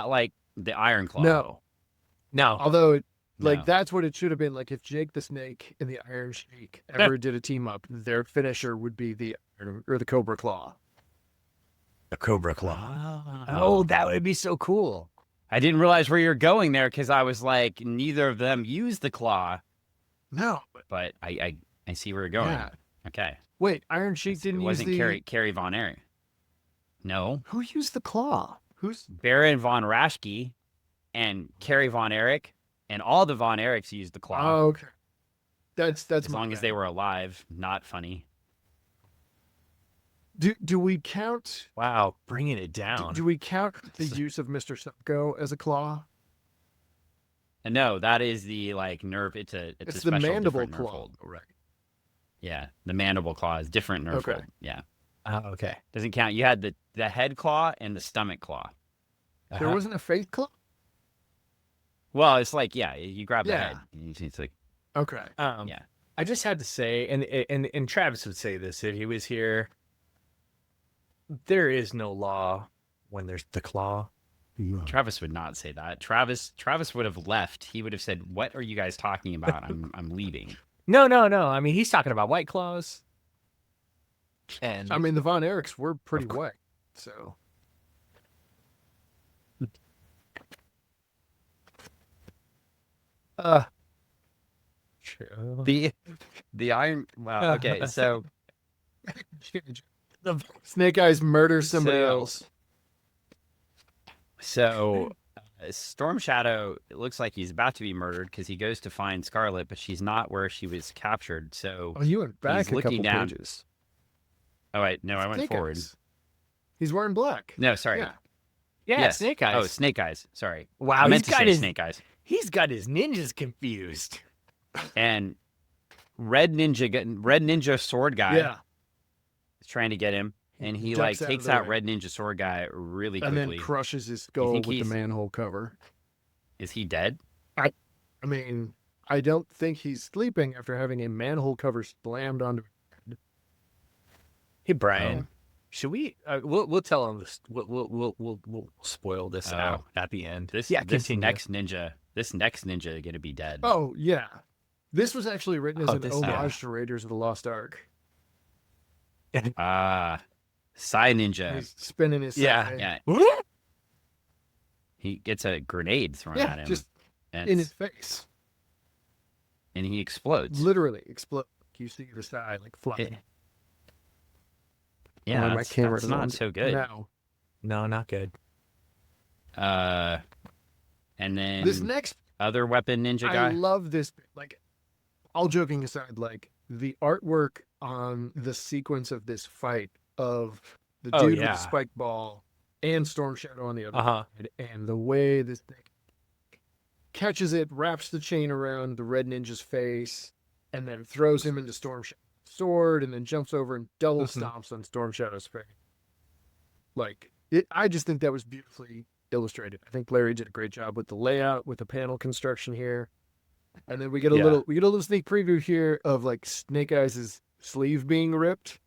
like the Iron Claw. No. No. Although, No. that's what it should have been. Like, if Jake the Snake and the Iron Sheik ever did a team up, their finisher would be the Cobra Claw. A cobra claw. Oh, Oh, that would be so cool. I didn't realize where you're going there because I was like, neither of them use the claw, No. but I see where you're going. Yeah. Okay. Wait, Iron Sheik It didn't use wasn't the... Carrie Von Erich. No. Who used the claw? Who's... Baron von Raschke and Carrie Von Erich and all the Von Erichs used the claw. Oh, okay. That's as my long as bad. they were alive, not funny. Do we count... Wow, bringing it down. Do we count the use of Mr. Subco as a claw? And no, that is the like nerve. It's a It's the special mandible different nerve claw. hold. Right. Yeah, the mandible claw is different nerve Okay. hold. Yeah, Oh, okay. doesn't count. You had the head claw and the stomach claw. There wasn't a face claw? Well, it's like you grab the Yeah. head. It's like Okay. yeah. I just had to say, and Travis would say this if he was here. There is no law when there's the claw. Travis would not say that. Travis would have left. He would have said, "What are you guys talking about? I'm leaving." No. I mean, he's talking about white claws. And I mean, the Von Erichs were pretty white, so... true. The iron. Wow. Okay. So The Snake Eyes murders somebody So- else. Storm Shadow, it looks like he's about to be murdered because he goes to find Scarlet, but she's not where she was captured. So, Oh, you went back He's a looking couple down. pages. oh wait, no, I went Snake forward. Eyes. He's wearing black. No, sorry. Yeah. Yeah, Yes. Snake Eyes. Oh, Snake Eyes. Sorry. Wow, I meant he's to got say his Snake Eyes. he's got his ninjas confused. And Red Ninja Sword Guy Yeah. is trying to get him, and he Ducks like out of takes the out way. Red Ninja Sword Guy really And quickly. then crushes his skull think with the he's- manhole cover. Is he dead? I mean, I don't think he's sleeping after having a manhole cover slammed onto him. Hey Brian, Oh. should we? We'll tell him this. We'll spoil this Oh. out at the end. This continue. next ninja is gonna be dead. Oh, yeah. This was actually written as Oh, an this- homage to Raiders of the Lost Ark. Ah, Psy Ninja. He's spinning his Yeah, side. Yeah, he gets a grenade thrown Yeah, at him, just and, in his face. and he explodes. Literally explode. You see the side like flying. Yeah, my that's, camera that's doesn't not want so good. No. No, not good. And then This next other weapon ninja I guy. love this. Like, all joking aside, like the artwork on the sequence of this fight of the Oh, dude yeah. with the spike ball and Storm Shadow on the other Uh-huh. side, and the way this thing catches it, wraps the chain around the Red Ninja's face, and then throws him into Storm Shadow's sword, and then jumps over and double Mhm. stomps on Storm Shadow's face. Like it, I just think that was beautifully illustrated. I think Larry did a great job with the layout, with the panel construction here. And then we get a Yeah. little sneak preview here of like Snake Eyes' sleeve being ripped.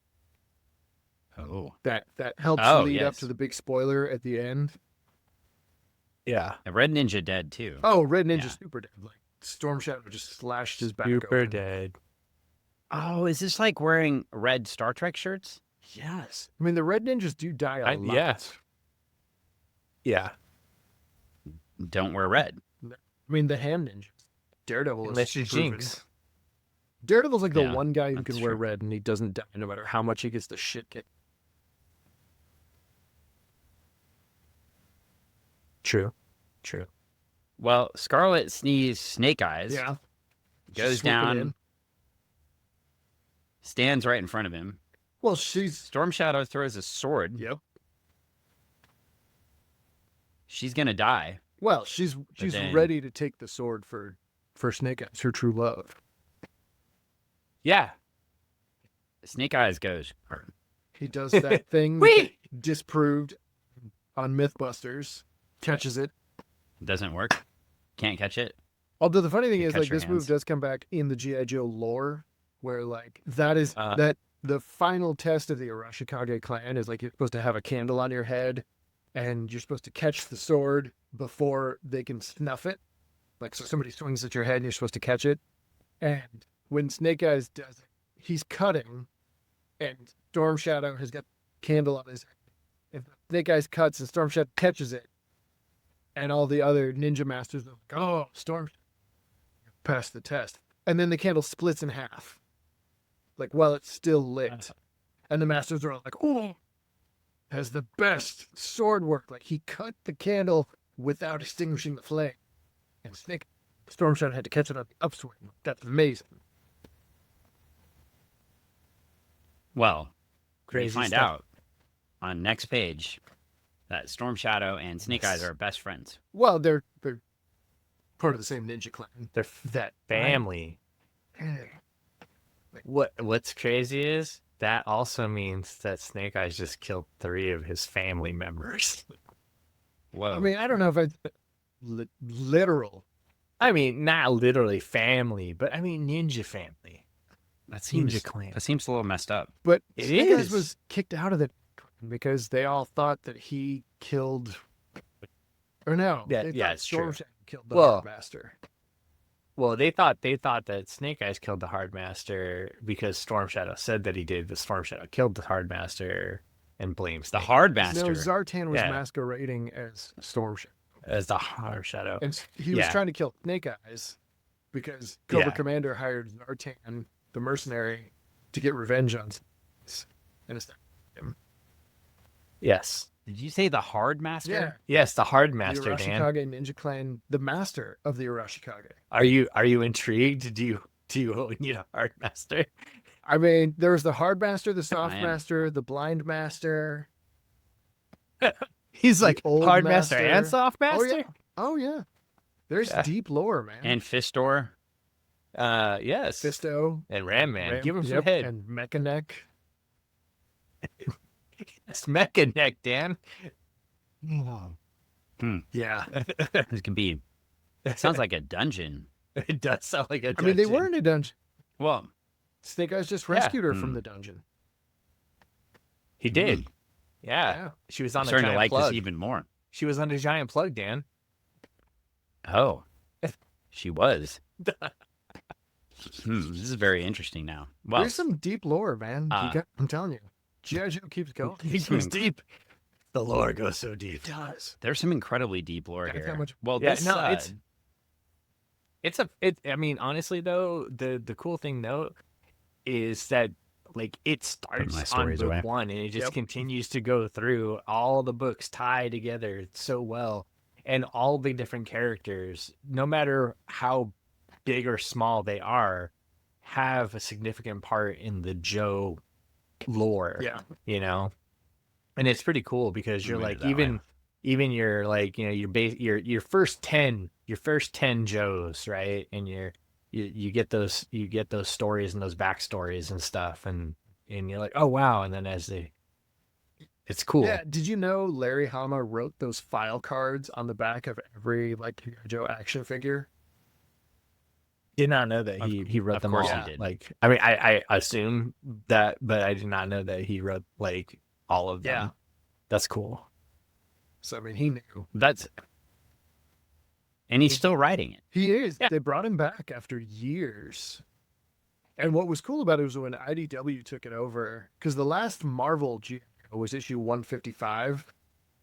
Oh, That helps Oh, lead up yes. to the big spoiler at the end. Yeah, a Red Ninja dead too. Oh, Red Ninja Yeah. super dead. Like Storm Shadow just slashed his back super open. dead. Oh, is this like wearing red Star Trek shirts? Yes. I mean the Red Ninjas do die a lot. Yes. Yeah, Don't wear red. I mean the Hand Ninjas. Daredevil is unless you're proven. Jinx. Daredevil's like the Yeah, one guy who that's can wear true. red and he doesn't die no matter how much he gets the shit kicked. True. Well, Scarlet sneezed Snake Eyes. Yeah. Goes Swooping down, in. stands right in front of him. Well, she's Storm Shadow throws a sword. yep. She's gonna die. Well, she's then- ready to take the sword for Snake Eyes, her true love. Yeah. Snake Eyes goes. He does that thing that Whee! they disproved on Mythbusters, catches it. Doesn't work. Can't catch it. Although the funny thing You is, catch like your this move hands. does come back in the G.I. Joe lore, where like that is Uh. that the final test of the Arashikage clan is like you're supposed to have a candle on your head, and you're supposed to catch the sword before they can snuff it. Like so, somebody swings at your head, and you're supposed to catch it. And when Snake Eyes does it, he's cutting, and Storm Shadow has got candle on his head, if Snake Eyes cuts and Storm Shadow catches it, and all the other ninja masters are like, "Oh, Storm passed the test," and then the candle splits in half, like while it's still lit, and the masters are all like, "Oh, has the best sword work! Like he cut the candle without extinguishing the flame," and Storm Shadow had to catch it on the upswing. That's amazing. Well, we Crazy find stuff. out on next page that Storm Shadow and Snake Eyes are best friends. Well, they're part of the same ninja clan. They're That family. What's crazy is that also means that Snake Eyes just killed 3 of his family members. Whoa. I mean, I don't know if it's literal. I mean, not literally family, but I mean ninja family. that seems Ninja clan. that seems a little messed up. But It Snake Eyes is. was kicked out of the because they all thought that he killed, or no, Yeah, they yeah, thought it's Storm true. Shadow killed the Well, Master. Well, they thought that Snake Eyes killed the Hardmaster because Storm Shadow said that he did, but Storm Shadow killed the Hardmaster and blames The Snake Hard No, Master. Zartan was Yeah. masquerading as Storm Shadow, as the Hard Shadow. and he was Yeah. trying to kill Snake Eyes because Cobra Yeah. Commander hired Zartan, the mercenary, to get revenge on and it's Yes. Did you say the Hard Master? yeah. Yes, the The Hardmaster, Dan. Arashikage Ninja Clan, the master of the Arashikage. Are you intrigued? Do you need a Hardmaster? I mean, there was the hard master, the soft am. master, the blind master. He's like old Hardmaster master. and Soft Master? Oh yeah. Oh yeah. There's Yeah. deep lore, man. And Fistor. Yes. Fisto. And Ram Man. Ram- Give him some yep, head. And Mechaneck. It's Mecha Neck, Dan. Yeah. This can be. Sounds like a dungeon. It does sound like a I mean, they dungeon. were in a dungeon. Well, Snake Eyes just rescued her Hmm. from the dungeon. He did. Yeah. Yeah. She was I'm on a starting giant to like plug. this even more. She was on a giant plug, Dan. Oh, she was. This is very interesting now. Well, There's some deep lore, man. I'm telling you. G.I. Joe keeps going. He goes deep. The lore goes so deep. It does. there's some incredibly deep lore That's here. how much- Well, Yeah, this, no, it's I mean, honestly though, the cool thing though is that like it my starts on stories book away. 1 and it just Yep. continues to go through all the books tie together so well, and all the different characters, no matter how big or small they are, have a significant part in the Joe lore. Yeah. You know, and it's pretty cool because you're Read it like that way. even your like, you know, your first 10 Joes, right? And you get those stories and those backstories and stuff, and you're like, oh wow. And then it's cool. Yeah. Did you know Larry Hama wrote those file cards on the back of every like G.I. Joe action figure? Did not know that he wrote of them course all. he did. Like, I mean, I assume that, but I did not know that he wrote like all of them. Yeah. That's cool. So I mean, he knew. and he's still writing it. He is. Yeah. They brought him back after years. And what was cool about it was when IDW took it over, because the last Marvel G.I. Joe was issue 155.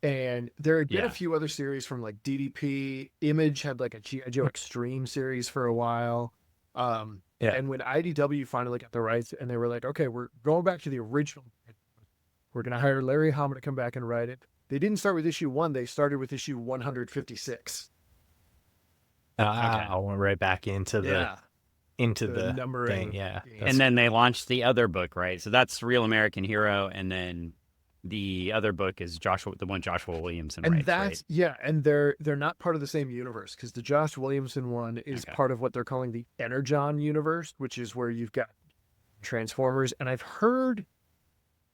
And there had been Yeah. a few other series from like DDP. Image had like a G.I. Joe Extreme series for a while. Yeah. And when IDW finally got the rights and they were like, okay, we're going back to the original. We're going to hire Larry Hama to come back and write it. They didn't start with issue 1. They started with issue 156. I went right back into the The numbering. thing. Yeah. And then they launched the other book, right? So that's Real American Hero, and then the other book is the one Joshua Williamson And writes, that's right? and they're not part of the same universe, because the Josh Williamson one is Okay. part of what they're calling the Energon universe, which is where you've got Transformers. And I've heard,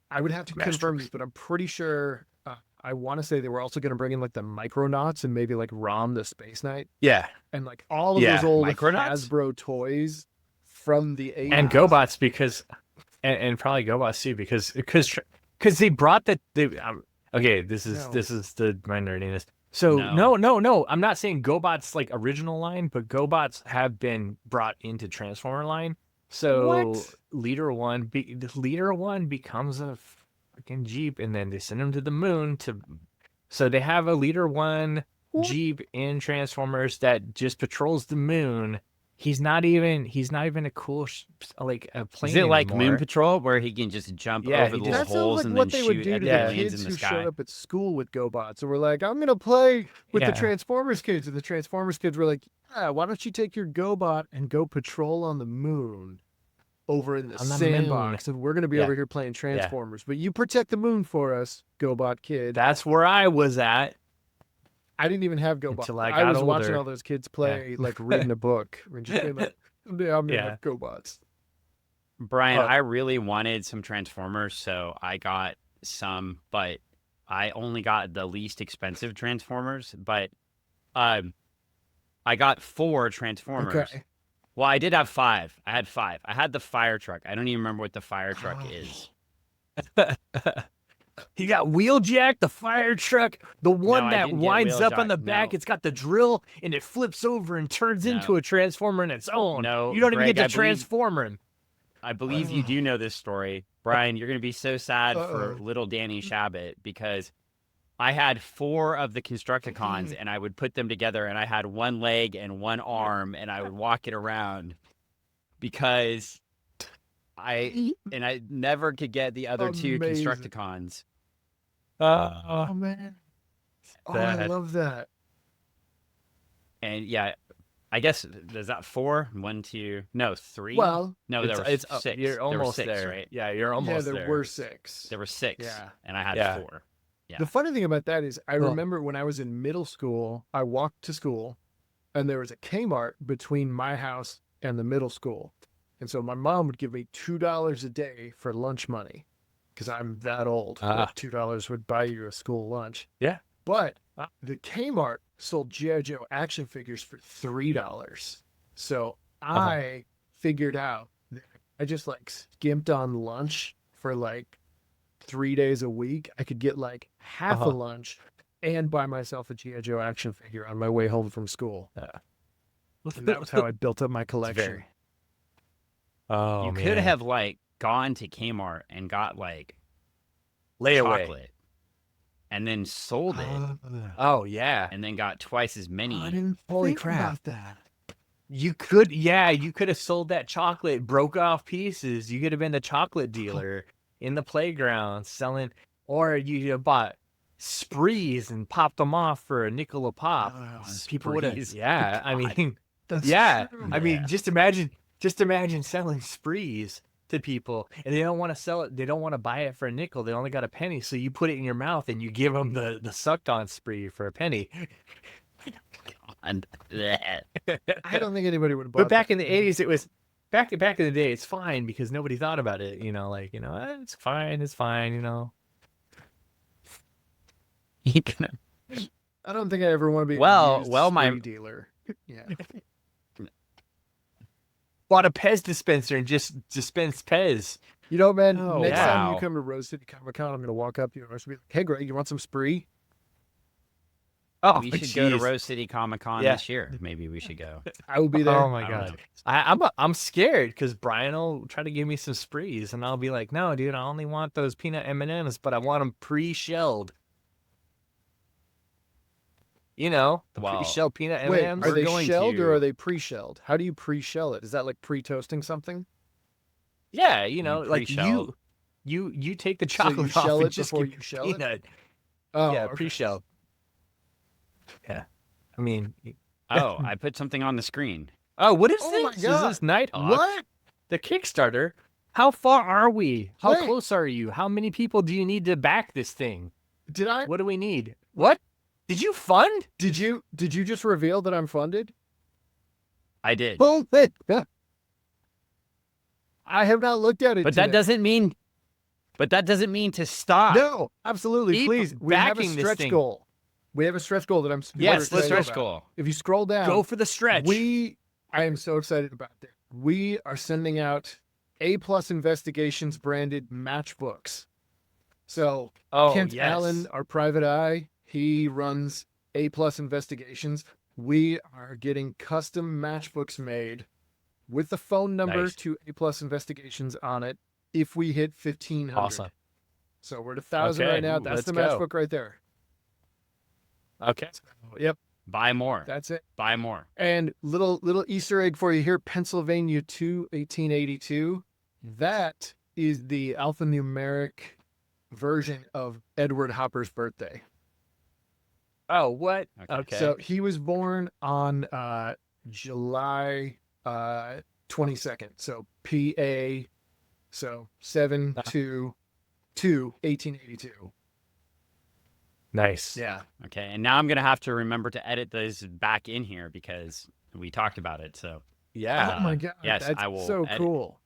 I would have to confirm this, but I'm pretty sure. I want to say they were also going to bring in like the Micronauts and maybe like Rom the Space Knight Yeah. and like all of Yeah, those old Micronauts? Hasbro toys from the 80s. And GoBots, because and probably GoBots too, because they brought okay, this is my nerdiness. So no, I'm not saying GoBots like original line, but GoBots have been brought into Transformer line. So What? Leader One becomes a fucking Jeep, and then they send him to the moon so they have a Leader 1 Jeep in Transformers that just patrols the moon. He's not even a cool like a plane Is it like anymore. Moon Patrol where he can just jump Yeah, over he the just- little That sounds holes like and what then they would shoot do at to the the aliens kids in who the sky? showed up at school with GoBots. So we're like, I'm gonna play with the Yeah. Transformers kids, and the Transformers kids were like, yeah, why don't you take your GoBot and go patrol on the moon over in the On the sandbox, and we're gonna be Yeah. over here playing Transformers, but you protect the moon for us, GoBot kid. That's where I was at. I didn't even have GoBot. Until I I got was watching older. all those kids play, like reading a book, and just being like, someday I'm gonna Yeah. have GoBots. Brian, Oh. I really wanted some Transformers, so I got some, but I only got the least expensive Transformers. But I got 4 Transformers. Okay. Well, I did have 5. I had 5. I had the fire truck. I don't even remember what the fire truck Oh. is. He got Wheeljack, the fire truck, the one I that didn't get winds up on Wheeljack, the back. no. It's got the drill and it flips over and turns No. into a transformer on its own. No, You don't even Greg, get I to believe- transform him. I believe you do know this story. Brian, you're going to be so sad for Uh-oh. little Danny Shabbat because I had 4 of the Constructicons and I would put them together and I had 1 leg and 1 arm and I would walk it around because I never could get the other 2 Amazing. Constructicons. Oh man. Oh, I That- love that. And yeah, I guess, is that 4? 1, 2, no, 3? Well, no, there were 6. You're There were almost 6, there, right? Yeah, you're almost yeah, there. there were 6. There were 6. Yeah. And I had Yeah. 4. Yeah. The funny thing about that is I Well- remember when I was in middle school, I walked to school and there was a Kmart between my house and the middle school. And so my mom would give me $2 a day for lunch money because I'm that old. Ah. $2 would buy you a school lunch. Yeah. But Ah. the Kmart sold G.I. Joe action figures for $3. So I figured out that I just like skimped on lunch for like 3 days a week. I could get like half a lunch and buy myself a G.I. Joe action figure on my way home from school. And that was how I built up my collection. very- Oh, you man. could have like gone to Kmart and got like layaway. chocolate and then sold it Oh yeah. and then got twice as many. I didn't Holy think crap. about that. You could have sold that chocolate, broke off pieces. You could have been the chocolate dealer in the playground selling, or you bought sprees and popped them off for a nickel a pop. Oh, People would have, sprees. yeah. I mean, That's yeah. true. I mean, Yeah. just imagine selling sprees to people, and they don't want to sell it. They don't want to buy it for a nickel. They only got a penny, so you put it in your mouth and you give them the sucked on spree for a penny. And I don't think anybody would have bought But back that. in the 80s, it was back in the day. It's fine because nobody thought about it. It's fine. I don't think I ever want to be a Well, used my- spree dealer. Yeah. Bought a Pez dispenser and just dispense Pez. You know, man, Oh, next time wow. you come to Rose City Comic Con, I'm going to walk up to you and I'm going to be like, hey, Greg, you want some spree? Oh, we should go to jeez. Rose City Comic Con Yeah. this year. Maybe we should go. I will be there. Oh my I don't god, know. I'm scared because Brian will try to give me some sprees, and I'll be like, no, dude, I only want those peanut M&Ms, but I want them pre-shelled. The Well, pre-shelled peanut Wait, M&Ms. are We're they going shelled to- or are they pre-shelled? How do you pre-shell it? Is that like pre-toasting something? Yeah, like pre-shelled. you take the So you chocolate shell off it and just before give you shell it? peanut. Oh, Yeah, okay. pre-shelled. Yeah, I mean, Oh, I put something on the screen. oh, what is Oh my this? God. Is this Nighthawks? What? The Kickstarter? How far are we? How Wait. close are you? How many people do you need to back this thing? Did I? What do we need? What? Did you fund? Did you just reveal that I'm funded? I did. Well, yeah. I have not looked at it. But that today. doesn't mean to stop. No, absolutely. Keep Please, we have a backing this stretch thing. goal. We have a stretch goal that I'm. Yes, super the excited stretch about. goal. If you scroll down, Go for the stretch. I am so excited about that. We are sending out A+ Investigations branded matchbooks. So oh, Kent yes. Allen, our private eye, he runs A+ Investigations. We are getting custom matchbooks made with the phone number Nice. to A+ Investigations on it if we hit 1,500. Awesome. So we're at 1,000 Okay, right now. ooh, That's let's the go. matchbook right there. Okay. Yep, Buy more. that's it. Buy more. And little Easter egg for you here, Pennsylvania 2, 1882. That is the alphanumeric version of Edward Hopper's birthday. Oh, what? Okay. Okay. So he was born on July 22nd. So PA, so 7/2/1882. nice. Yeah. Okay. And now I'm gonna have to remember to edit those back in here because we talked about it. So Yeah. Oh my God. yes, that's I will so edit. cool.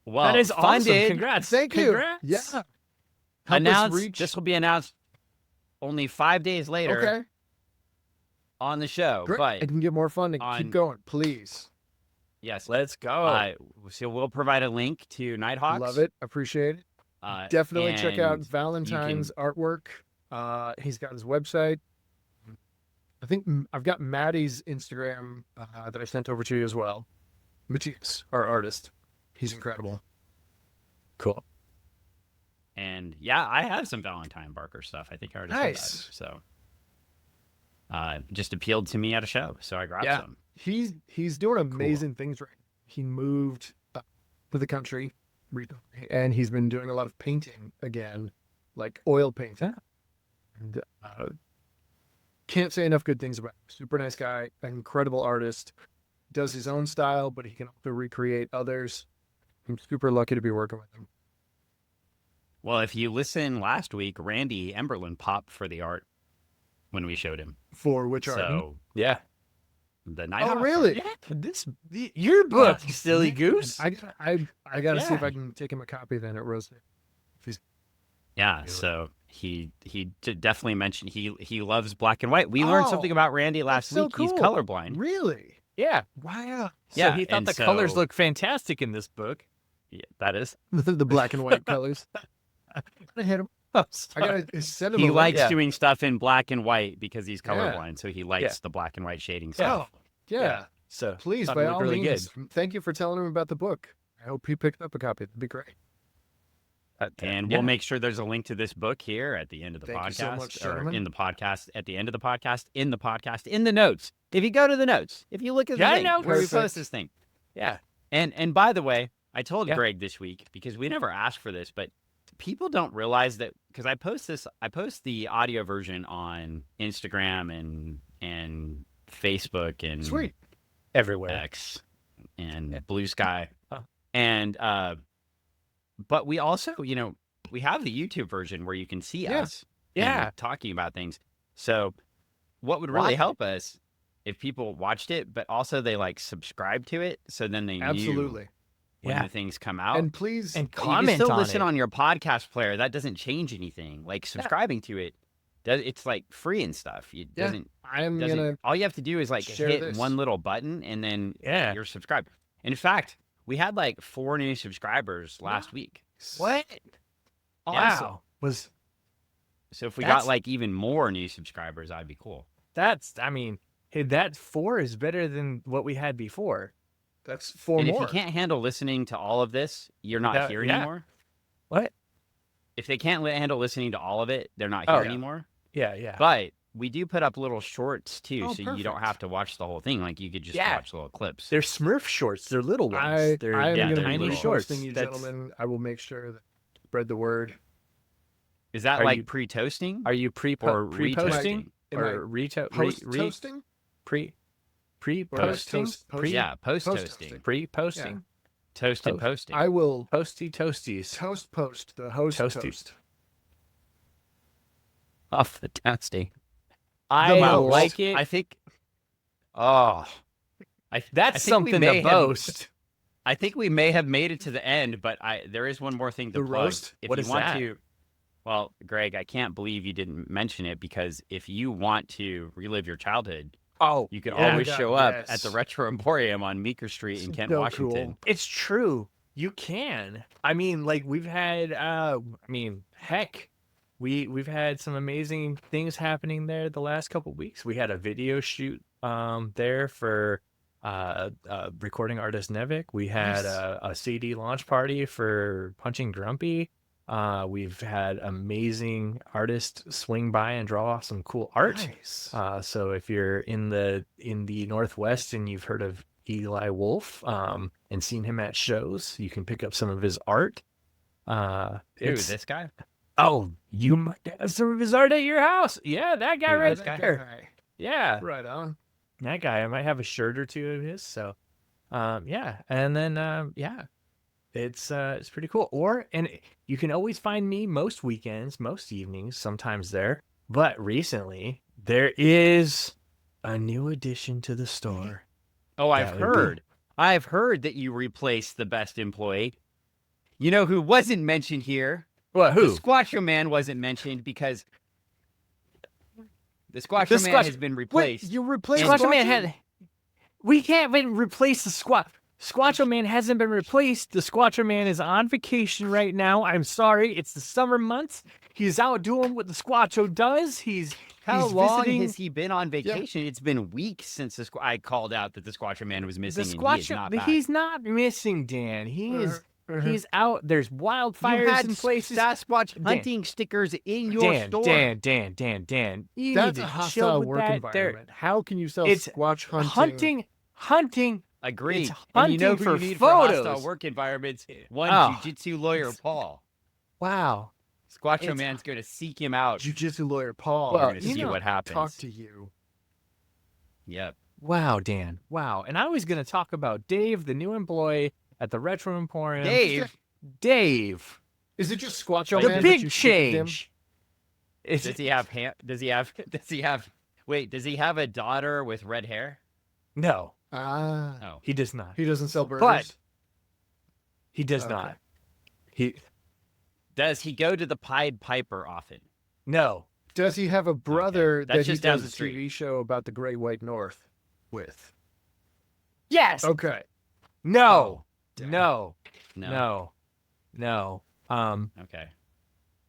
well, that is awesome. funded, Congrats. Thank you. Congrats. Yeah. Help us announced. reach. This will be announced only 5 days later Okay. on the show. Great. But It can get more funding. on- Keep going, please. yes, Let's go. so we'll provide a link to Nighthawks. Love it. Appreciate it. Definitely check out Valentine's artwork. He's got his website. I think I've got Maddie's Instagram that I sent over to you as well. Matthias, our artist. He's incredible. Cool. And yeah, I have some Valentine Barker stuff. I think I already Nice. said that. So just appealed to me at a show, so I grabbed Yeah. some. He's doing amazing things right now. He moved to the country recently, and he's been doing a lot of painting again, like oil painting. And can't say enough good things about him. Super nice guy, an incredible artist. Does his own style, but he can also recreate others. I'm super lucky to be working with him. Well, if you listen last week, Randy Emberlin popped for the art when we showed him. For which art? So Yeah. the Oh, Nighthawks. really? Your book, you silly goose. I gotta see if Yeah. I can take him a copy then at Rose. Yeah, Really? so he definitely mentioned he loves black and white. We learned something about Randy last so week. He's cool. colorblind. Really? Yeah. Wow. So Yeah, he thought and the colors so- looked fantastic in this book. Yeah, that is. The black and white colors. I hit him. Oh, I gotta send him. He a link. likes Yeah. doing stuff in black and white because he's Yeah. colorblind, so he likes the black and white shading Oh, stuff. yeah. So Please, thought by it looked all really means. Thank you for telling him about the book. I hope he picked up a copy. That'd be great. good. And Yeah. we'll make sure there's a link to this book here at the end of the Thank you so podcast, much, or gentlemen. in the podcast, at the end of the podcast, in the podcast, in the notes. If you go to the notes, if you look at the Yeah, I thing know. where we Perfect. post this thing. Yeah. And by the way, I told Yeah. Greg this week because we never asked for this, but people don't realize that because I post the audio version on Instagram and Facebook and Sweet. Everywhere. X and Blue Sky. Huh. And but we also, we have the YouTube version where you can see Yeah. us Yeah. talking about things. So what would really Watch help us if people watched it, but also they subscribe to it, so then they knew Absolutely. when Yeah. the things come out. And please, And You can comment still on listen it. on your podcast player. That doesn't change anything. Like subscribing to it, it's like free and stuff. It Yeah. doesn't. I'm doesn't gonna all you have to do is share hit this. one little button and then Yeah. you're subscribed. And in fact, we had 4 new subscribers last week. What? Yeah. Wow. Was So if we That's- got even more new subscribers, that'd be cool. hey, that 4 is better than what we had before. That's 4 And more. if you can't handle listening to all of this, you're not That- here yeah. anymore. What? If they can't handle listening to all of it, they're not Oh, here yeah. anymore. Yeah, yeah. But we do put up little shorts too, Oh, so you don't perfect. have to watch the whole thing. Like you could just Yeah. watch little clips. They're Smurf shorts. They're little ones. They're I am yeah, going to they're be little. posting you That's- gentlemen. I will make sure that spread the word. Is that Are like you- pre-toasting Are you or pre-posting retoasting? Am I or reto Post re, toasting? pre-posting toast- post- Yeah, post-toasting. Post-toasting. pre-posting Toasted Toast. posting. I will toasties. toast post the host Toasty. toast. Off the toasting. I mouse. like it. I think. Oh, That's think we something may to have- boast. I think we may have made it to the end, but there is one more thing to The plug. roast? If What you is want that? to, well, Greg, I can't believe you didn't mention it because if you want to relive your childhood, Oh, you can yeah. always God, show up yes. at the Retro Emporium on Meeker Street in Kent, So Washington. cool. It's true. You can. I mean, like we've had. Heck, we've had some amazing things happening there the last couple weeks. We had a video shoot there for recording artist Nevik. We had Nice. a CD launch party for Punching Grumpy. We've had amazing artists swing by and draw some cool art. Nice. So if you're in the Northwest and you've heard of Eli Wolf and seen him at shows, you can pick up some of his art. It's this guy? Oh, you might have some of his art at your house. Yeah, that guy right this guy? there. Yeah, Right on. that guy. I might have a shirt or two of his. So, yeah, and then yeah, it's pretty cool. And you can always find me most weekends, most evenings, sometimes there. But recently, there is a new addition to the store. Oh, I've That would be- heard. I've heard that you replaced the best employee. You know who wasn't mentioned here? What? The Who? Squatcho Man wasn't mentioned because the Squatcho Man has been replaced. Wait, you replaced Squatcho Man had. We can't even replace the Squatcho Man hasn't been replaced. The Squatcho Man is on vacation right now. I'm sorry. It's the summer months. He's out doing what the Squatcho does. How he's long visiting has he been on vacation? It's been weeks since I called out that the Squatcho Man was missing. the and he is Squatcho. not back. He's not missing, Dan. He's out. There's You wildfires had in places. Sasquatch Dan. hunting stickers in your store. Dan. You That's need a to hostile chill with work that. environment. How can you sell It's squatch hunting? Hunting. Agreed. It's And you know hunting who for you need for hostile photos. work environments? One Oh. jiu-jitsu lawyer, Paul. Wow. Squatcho It's- Man's going to seek him out. Jiu-jitsu lawyer Paul. Well, We're going to you see know, what happens. Talk to you. Yep. Wow, Dan. Wow. And I was going to talk about Dave, the new employee at the Retro Emporium. Dave. Is it just Squatcho The Man? that big you shifted him? change. It's, Does he have a daughter with red hair? no, Ah, Oh. he does not. he doesn't sell burgers. But he does Okay. not. He Does he go to the Pied Piper often? no. Does he have a brother That's that he just down does the a street. TV show about the Great White North with? Yes. Okay. No. Damn. No. No. No. Okay.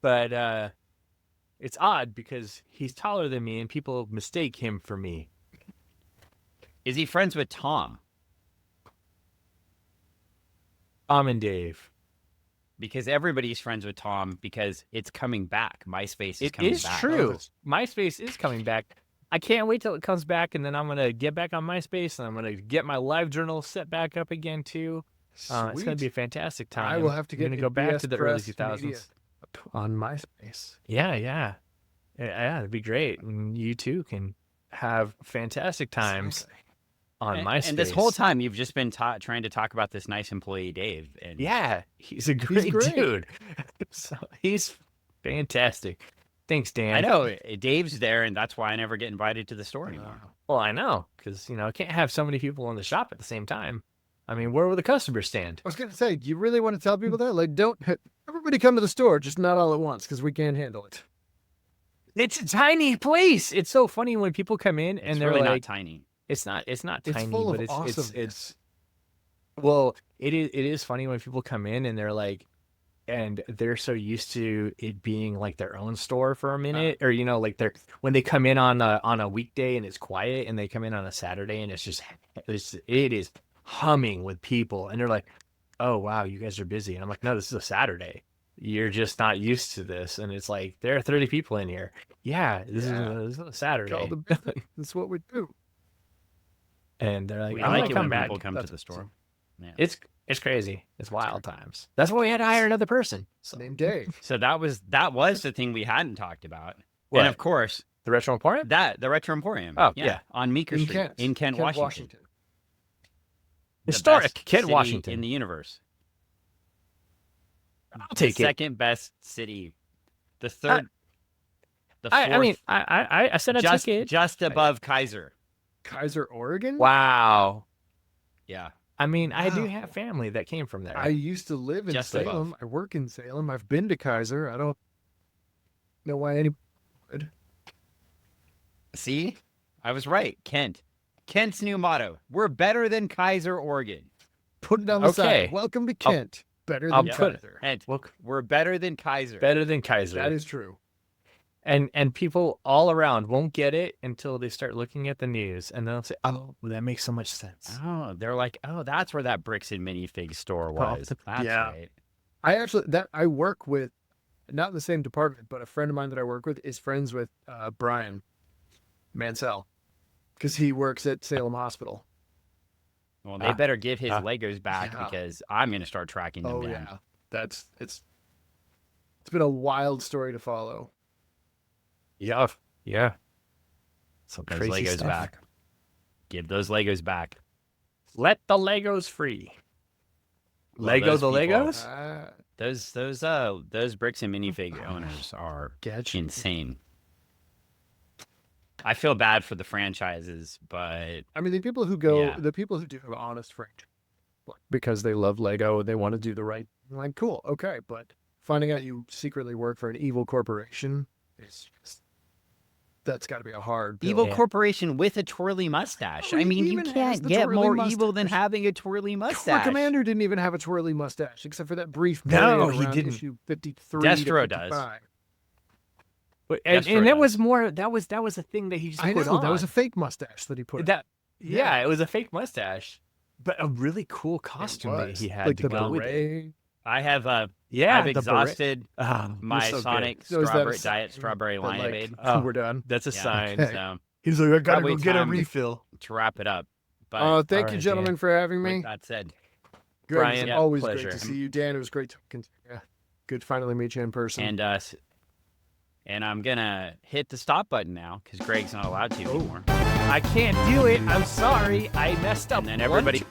But it's odd because he's taller than me and people mistake him for me. Is he friends with Tom? Tom and Dave. Because everybody's friends with Tom because it's coming back. MySpace is It coming is back. true. MySpace is coming back. I can't wait till it comes back, and then I'm gonna get back on MySpace, and I'm gonna get my live journal set back up again too. It's gonna Sweet. be a fantastic time. I will have to I'm get gonna go back BS to the early Press 2000s. Media on MySpace. Yeah, it'd be great. And you too can have fantastic times on MySpace. And this whole time you've just been trying to talk about this nice employee, Dave. And yeah, he's a great, great. dude. So he's fantastic. Thanks, Dan. I know Dave's there, and that's why I never get invited to the store anymore. Well, I know, because I can't have so many people in the shop at the same time. I mean, where will the customers stand? I was gonna say, do you really want to tell people that? Like, don't everybody come to the store, just not all at once, because we can't handle it. It's a tiny place. It's so funny when people come in and It's they're really like, not tiny. It's not It's tiny, full but of awesomeness. it's well, it is funny when people come in and they're like, and they're so used to it being like their own store for a minute, or like they're when they come in on a weekday and it's quiet, and they come in on a Saturday and it is humming with people, and they're like, oh wow, you guys are busy, and I'm like, no, this is a Saturday. You're just not used to this, and it's like there are 30 people in here. Yeah, this is a Saturday. Call the business. That's what we do. And they're like, We I'm like gonna it come when back. people come to That's the store. Yeah. It's crazy. It's wild times. That's why we had to hire another person. So Named Dave. So that was the thing we hadn't talked about. What? And of course, the Retro Emporium? the Retro Emporium. Oh, yeah. On Meeker In Street Kent. in Kent, Washington. The Historic best Kent, city Washington. in the universe. I'll take the it. second best city. The third. The fourth. I mean, I said I just took it. just above Kaiser. Kaiser, Oregon? Wow. Yeah. I mean, I do Wow. have family that came from there. I used to live in Just Salem. above. I work in Salem. I've been to Kaiser. I don't know why anybody would. See, I was right. Kent. Kent's new motto: We're better than Kaiser, Oregon. Put it on the Okay. side. Welcome to Kent. Better I'll than put it- Kaiser. Kent. Look, We're better than Kaiser. better than Kaiser. That is true. And people all around won't get it until they start looking at the news, and they'll say, "Oh, well, that makes so much sense." Oh, they're like, oh, that's where that Bricks and Minifig store was. That's yeah. right. I work with not in the same department, but a friend of mine that I work with is friends with Brian Mansell because he works at Salem Hospital. Well, they better give his Ah. Legos back because I'm going to start tracking them down. Yeah, it's been a wild story to follow. Yeah. Yeah. Some Those crazy Legos stuff. back. Give those Legos back. Let the Legos free. Well, Lego those the people- Legos? Those bricks and minifig owners are Gotcha. insane. I feel bad for the franchises, but I mean, the people who go, Yeah. the people who do have honest franchise, because they love Lego, they want to do the right. Like, cool, okay, but finding out you secretly work for an evil corporation is just, that's got to be a hard bill. evil Yeah. corporation with a twirly mustache. Oh, I he mean, you even has can't the get twirly more evil than mustache. having a twirly Our mustache. commander didn't even have a twirly mustache, except for that brief No, period he around didn't. issue 53 Destro to does. 55. And Destro that does. was more. That was a thing that he just I put know, on. that was a fake mustache that he put on. That. Yeah, Yeah. it was a fake mustache, but a really cool It costume that was. he had like to the go with it. beret. I have Yeah, I've the beret. exhausted You're my so good. Sonic So is that a strawberry sign diet strawberry that, like, limeade. Oh. we're done. That's a Yeah. sign. Okay. So He's like, I gotta Probably go get a time- refill. to wrap it up, but Oh, thank All you, right, gentlemen, for having me. with that said, Greg, Brian, it's yeah, always pleasure. great to see you. Dan, it was great talking to you. Yeah. Good to finally meet you in person. and I'm gonna hit the stop button now because Greg's not allowed to Oh. anymore. I can't do it. I'm sorry. I messed up. And then one everybody,